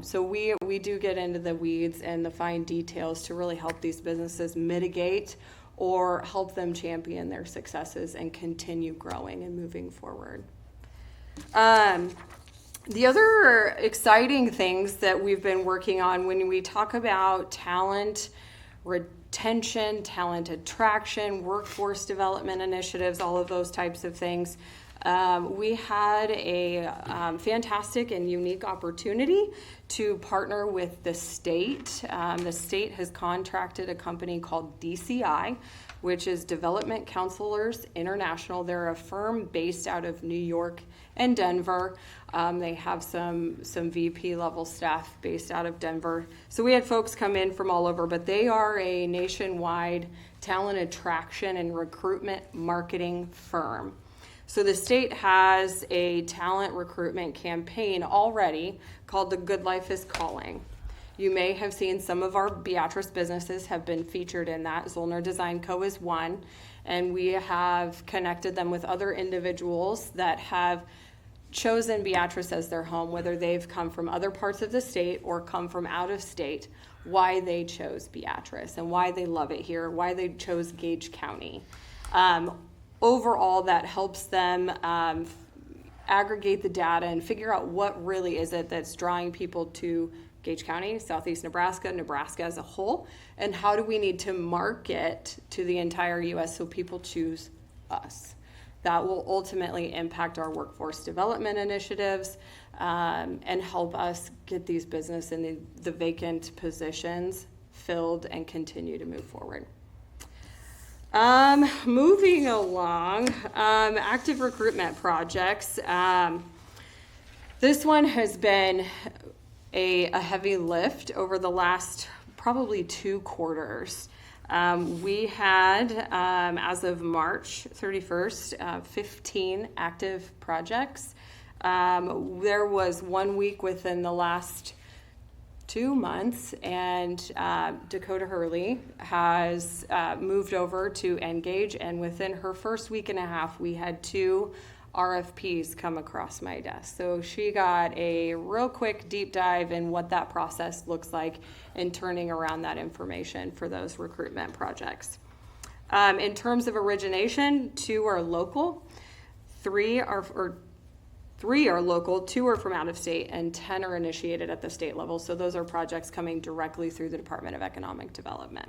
So we do get into the weeds and the fine details to really help these businesses mitigate or help them champion their successes and continue growing and moving forward. The other exciting things that we've been working on when we talk about talent retention, talent attraction, workforce development initiatives, all of those types of things, we had a fantastic and unique opportunity to partner with the state. The state has contracted a company called DCI, which is Development Counselors International. They're a firm based out of New York and Denver. They have some VP level staff based out of Denver. So we had folks come in from all over, but they are a nationwide talent attraction and recruitment marketing firm. So the state has a talent recruitment campaign already called The Good Life is Calling. You may have seen some of our Beatrice businesses have been featured in that. Zollner Design Co. is one, and we have connected them with other individuals that have chosen Beatrice as their home, whether they've come from other parts of the state or come from out of state, why they chose Beatrice and why they love it here, why they chose Gage County. Overall, that helps them aggregate the data and figure out what really is it that's drawing people to Gage County, Southeast Nebraska, Nebraska as a whole, and how do we need to market to the entire U.S. so people choose us. That will ultimately impact our workforce development initiatives and help us get these business and the vacant positions filled and continue to move forward. Moving along, active recruitment projects. This one has been a heavy lift over the last probably 2 quarters. We had, as of March 31st, 15 active projects. There was 1 week within the last 2 months, and Dakota Hurley has moved over to NGage, and within her first week and a half, we had 2 RFPs come across my desk. So she got a real quick deep dive in what that process looks like in turning around that information for those recruitment projects. In terms of origination, 2 are local, 3 are local, 2 are from out of state, and 10 are initiated at the state level. So those are projects coming directly through the Department of Economic Development.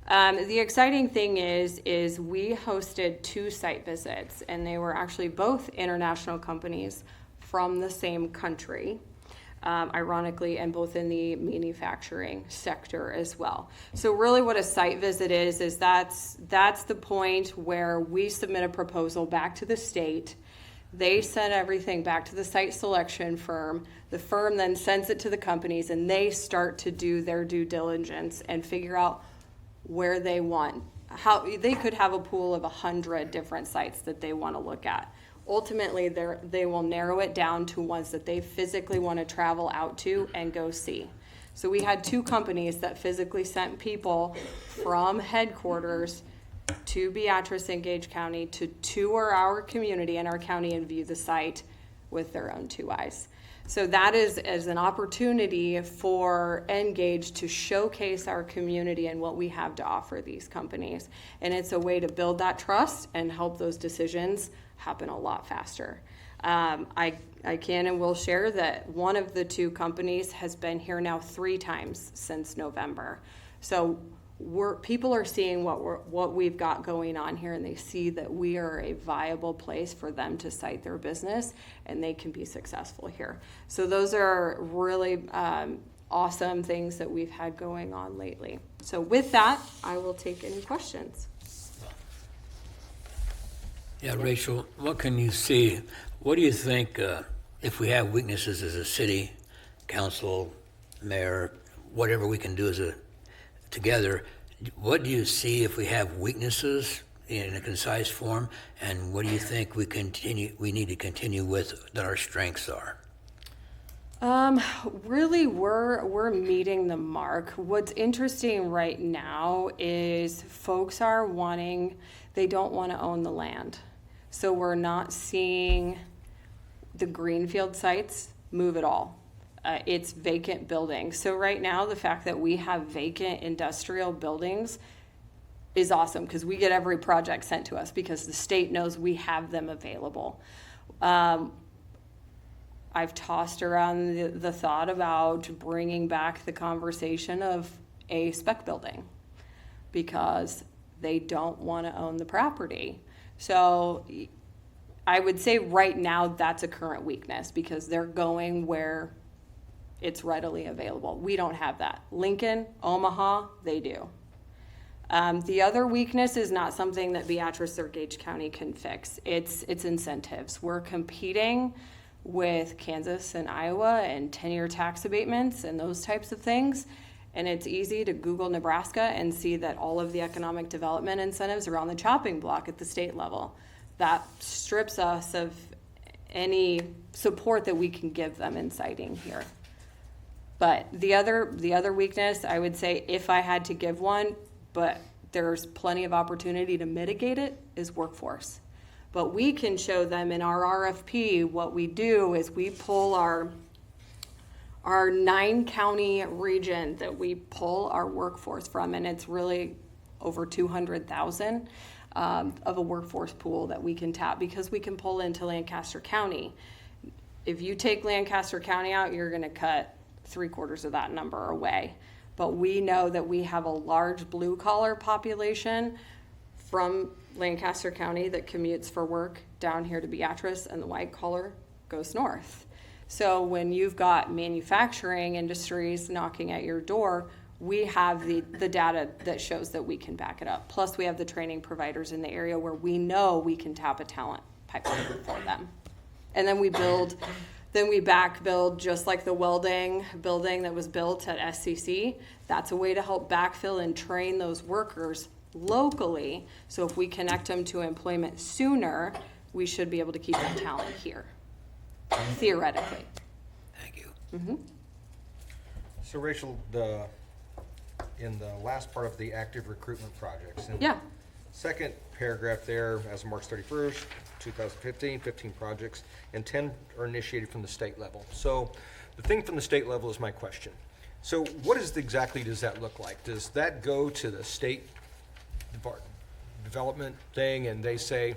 The exciting thing is we hosted 2 site visits, and they were actually both international companies from the same country, ironically, and both in the manufacturing sector as well. So really what a site visit is that's the point where we submit a proposal back to the state. They send everything back to the site selection firm. The firm then sends it to the companies, and they start to do their due diligence and figure out where they want. How they could have a pool of 100 different sites that they want to look at. Ultimately, they will narrow it down to ones that they physically want to travel out to and go see. So we had 2 companies that physically sent people from headquarters to Beatrice and Gage County to tour our community and our county and view the site with their own 2 eyes. So that is as an opportunity for NGage to showcase our community and what we have to offer these companies. And it's a way to build that trust and help those decisions happen a lot faster. I can and will share that one of the 2 companies has been here now 3 times since November. So people are seeing what we've got going on here, and they see that we are a viable place for them to site their business, and they can be successful here. So those are really awesome things that we've had going on lately. So with that, I will take any questions. Yeah, Rachel, what can you see? What do you think if we have weaknesses as a city, council, mayor, whatever we can do together, what do you see if we have weaknesses in a concise form, and what do you think we need to continue with that our strengths are? Really, we're meeting the mark. What's interesting right now is folks they don't want to own the land. So we're not seeing the greenfield sites move at all. It's vacant buildings. So right now, the fact that we have vacant industrial buildings is awesome because we get every project sent to us because the state knows we have them available. I've tossed around the thought about bringing back the conversation of a spec building because they don't want to own the property. So I would say right now that's a current weakness because they're going where it's readily available. We don't have that. Lincoln, Omaha, they do. The other weakness is not something that Beatrice or Gage County can fix. It's incentives. We're competing with Kansas and Iowa and 10-year tax abatements and those types of things. And it's easy to Google Nebraska and see that all of the economic development incentives are on the chopping block at the state level. That strips us of any support that we can give them in siting here. But the other weakness, I would say, if I had to give one, but there's plenty of opportunity to mitigate it, is workforce. But we can show them in our RFP, what we do is we pull our 9-county region that we pull our workforce from, and it's really over 200,000 of a workforce pool that we can tap, because we can pull into Lancaster County. If you take Lancaster County out, you're gonna cut 3/4 of that number away. But we know that we have a large blue-collar population from Lancaster County that commutes for work down here to Beatrice, and the white-collar goes north. So when you've got manufacturing industries knocking at your door, we have the data that shows that we can back it up. Plus, we have the training providers in the area where we know we can tap a talent pipeline for them. And then we back build, just like the welding building that was built at SCC. That's a way to help backfill and train those workers locally. So if we connect them to employment sooner, we should be able to keep that talent here, theoretically. Thank you. Mm-hmm. So Rachel, in the last part of the active recruitment projects, in Yeah. second paragraph there, as of March 31st, 2015, 15 projects, and 10 are initiated from the state level. So the thing from the state level is my question. So what exactly does that look like? Does that go to the state development thing and they say,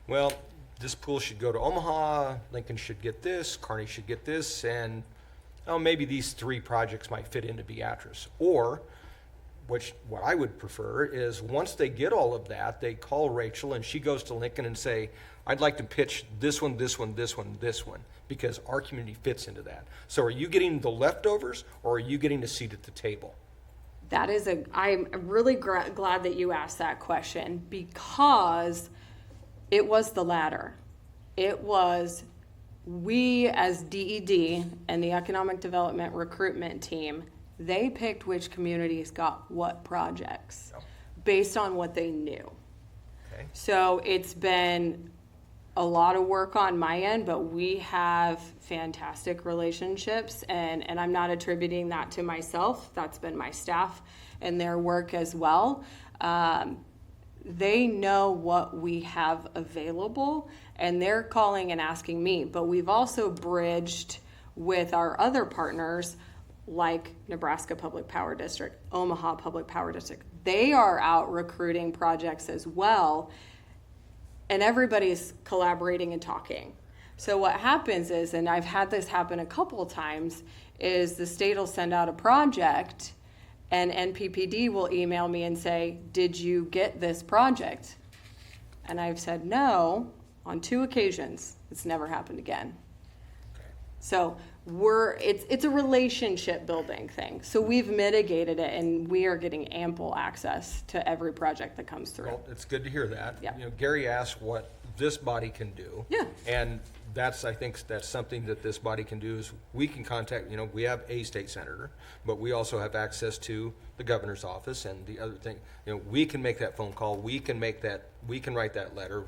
well, this pool should go to Omaha, Lincoln should get this, Kearney should get this, and maybe these 3 projects might fit into Beatrice? Or what I would prefer is, once they get all of that, they call Rachel and she goes to Lincoln and say, I'd like to pitch this one, this one, this one, this one, because our community fits into that. So are you getting the leftovers, or are you getting a seat at the table? I'm really glad that you asked that question, because it was the latter. It was, we as DED and the Economic Development Recruitment Team, they picked which communities got what projects based on what they knew. Okay. So it's been a lot of work on my end, but we have fantastic relationships, and I'm not attributing that to myself. That's been my staff and their work as well. They know what we have available, and they're calling and asking me. But we've also bridged with our other partners, like Nebraska Public Power District, Omaha Public Power District. They are out recruiting projects as well, and everybody's collaborating and talking. So what happens is, and I've had this happen a couple of times, is the state will send out a project and NPPD will email me and say, did you get this project? And I've said no on 2 occasions. It's never happened again. So it's a relationship building thing. So we've mitigated it, and we are getting ample access to every project that comes through. Well, it's good to hear that. Yeah. Gary asked what this body can do. Yeah. And I think that's something that this body can do, is we can contact, we have a state senator, but we also have access to the governor's office and the other thing. We can make that phone call. We can write that letter.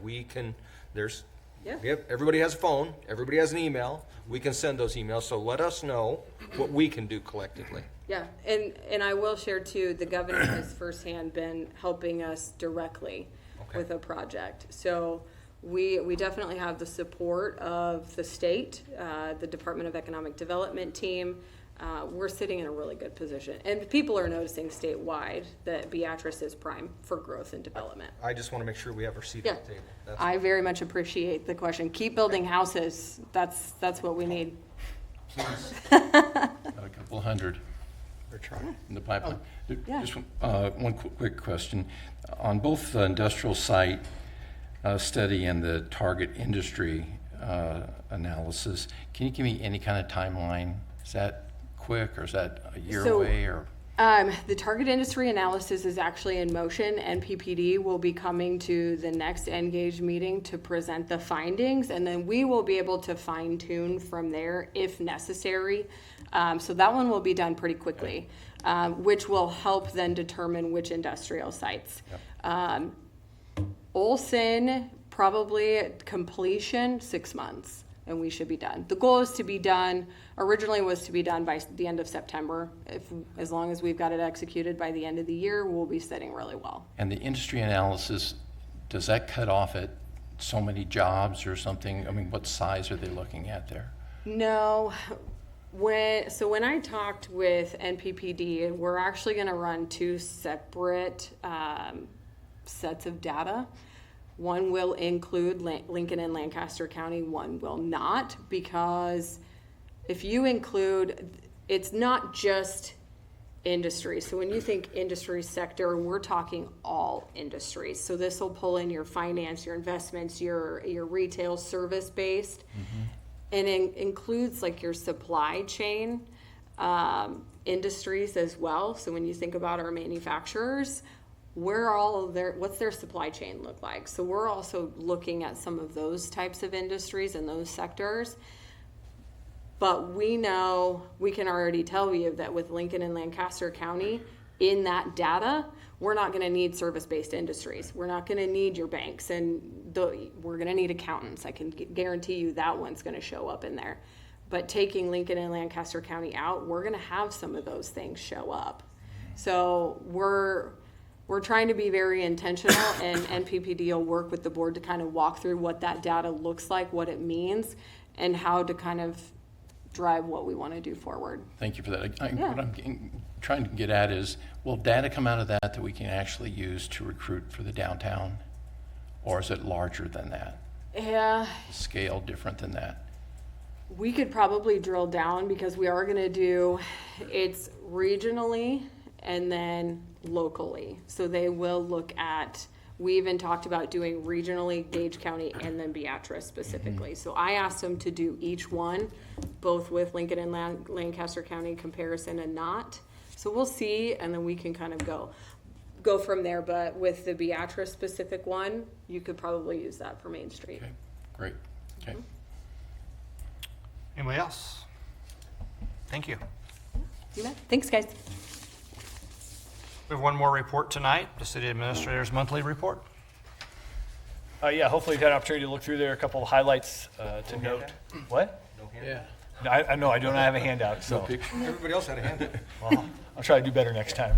Everybody has a phone. Everybody has an email. We can send those emails. So let us know what we can do collectively. Yeah, and I will share too, the governor has firsthand been helping us directly with a project. So we definitely have the support of the state, the Department of Economic Development team. We're sitting in a really good position. And people are noticing statewide that Beatrice is prime for growth and development. I just want to make sure we have our seat at the table. I very much appreciate the question. Keep building houses. That's what we need. Got a couple hundred in the pipeline. Yeah. Just one quick question. On both the industrial site study and the target industry analysis, can you give me any kind of timeline? Is that quick, or is that a year away, or? The target industry analysis is actually in motion. NPPD will be coming to the next NGage meeting to present the findings, and then we will be able to fine tune from there if necessary. So that one will be done pretty quickly, which will help then determine which industrial sites. Yep. Olson, probably completion 6 months. and we should be done. The goal is to be done, originally was to be done by the end of September. As long as we've got it executed by the end of the year, we'll be sitting really well. And the industry analysis, does that cut off at so many jobs or something? I mean, what size are they looking at there? No. When I talked with NPPD, we're actually going to run two separate sets of data. One will include Lincoln and Lancaster County, one will not, because if you include, it's not just industry. So when you think industry sector, we're talking all industries. So this will pull in your finance, your investments, your retail service based. Mm-hmm. And it includes like your supply chain industries as well. So when you think about our manufacturers, what's their supply chain look like? So we're also looking at some of those types of industries and those sectors. But we know, we can already tell you that with Lincoln and Lancaster County, in that data, we're not going to need service-based industries. We're not going to need your banks, and we're going to need accountants. I can guarantee you that one's going to show up in there. But taking Lincoln and Lancaster County out, we're going to have some of those things show up. So we're trying to be very intentional, and NPPD will work with the board to kind of walk through what that data looks like, what it means, and how to kind of drive what we want to do forward. Thank you for that. What I'm trying to get at is, will data come out of that we can actually use to recruit for the downtown? Or is it larger than that? Yeah. Scale different than that? We could probably drill down, because we are going to do, it's regionally and then locally. So they will look at, we even talked about doing regionally, Gage County, and then Beatrice specifically. Mm-hmm. So I asked them to do each one, both with Lincoln and Lancaster County comparison and not. So we'll see, and then we can kind of go from there. But with the Beatrice specific one, you could probably use that for Main Street. Okay, great. Okay. Anybody else? Thank you. You bet. Thanks, guys. We have one more report tonight, the City Administrator's monthly report. Yeah, hopefully you've had an opportunity to look through there, a couple of highlights to note. What? No handout? Yeah. I know, I don't have a handout, so. Everybody else had a handout. Well, I'll try to do better next time.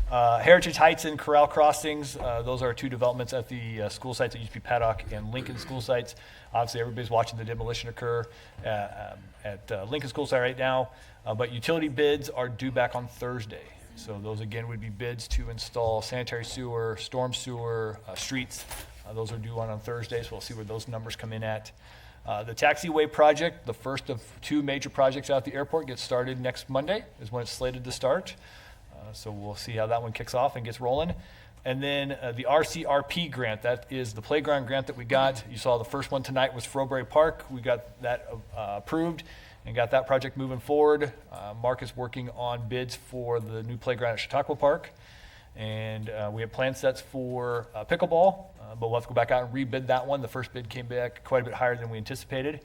Heritage Heights and Corral Crossings, those are two developments at the school sites at used to be Paddock and Lincoln school sites. Obviously, everybody's watching the demolition occur at Lincoln school site right now, but utility bids are due back on Thursday. So those, again, would be bids to install sanitary sewer, storm sewer, streets. Those are due on Thursday, so we'll see where those numbers come in at. The taxiway project, the first of two major projects out at the airport, gets started next Monday, is when it's slated to start. So we'll see how that one kicks off and gets rolling. And then the RCRP grant, that is the playground grant that we got. You saw the first one tonight was Frobury Park. We got that approved and got that project moving forward. Mark is working on bids for the new playground at Chautauqua Park. And we have plan sets for pickleball, but we'll have to go back out and rebid that one. The first bid came back quite a bit higher than we anticipated.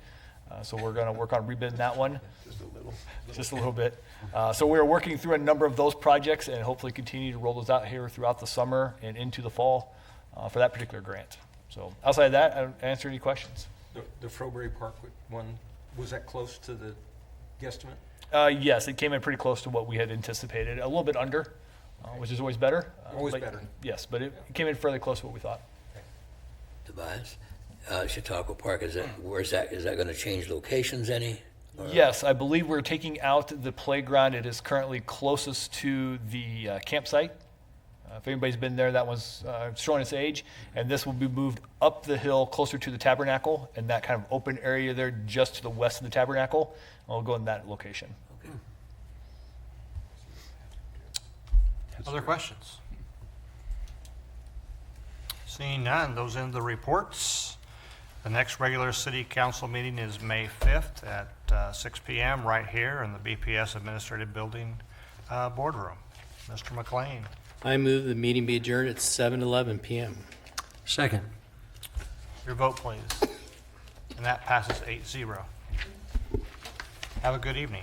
So we're going to work on rebidding that one. Just a little bit. So we're working through a number of those projects and hopefully continue to roll those out here throughout the summer and into the fall for that particular grant. So outside of that, I answer any questions. The Frobury Park one, was that close to the guesstimate? Yes, it came in pretty close to what we had anticipated. A little bit under, which is always better. Always better. Yes, but it came in fairly close to what we thought. Tobias, Chautauqua Park, is that going to change locations any? Or? Yes, I believe we're taking out the playground. It is currently closest to the campsite. If anybody's been there, that one's showing its age. And this will be moved up the hill closer to the tabernacle and that kind of open area there just to the west of the tabernacle. And we'll go in that location. Okay. Other questions? Seeing none, those end the reports. The next regular city council meeting is May 5th at 6 p.m. right here in the BPS Administrative Building boardroom. Mr. McLean. I move the meeting be adjourned at 7:11 p.m. Second. Your vote, please. And that passes 8-0. Have a good evening.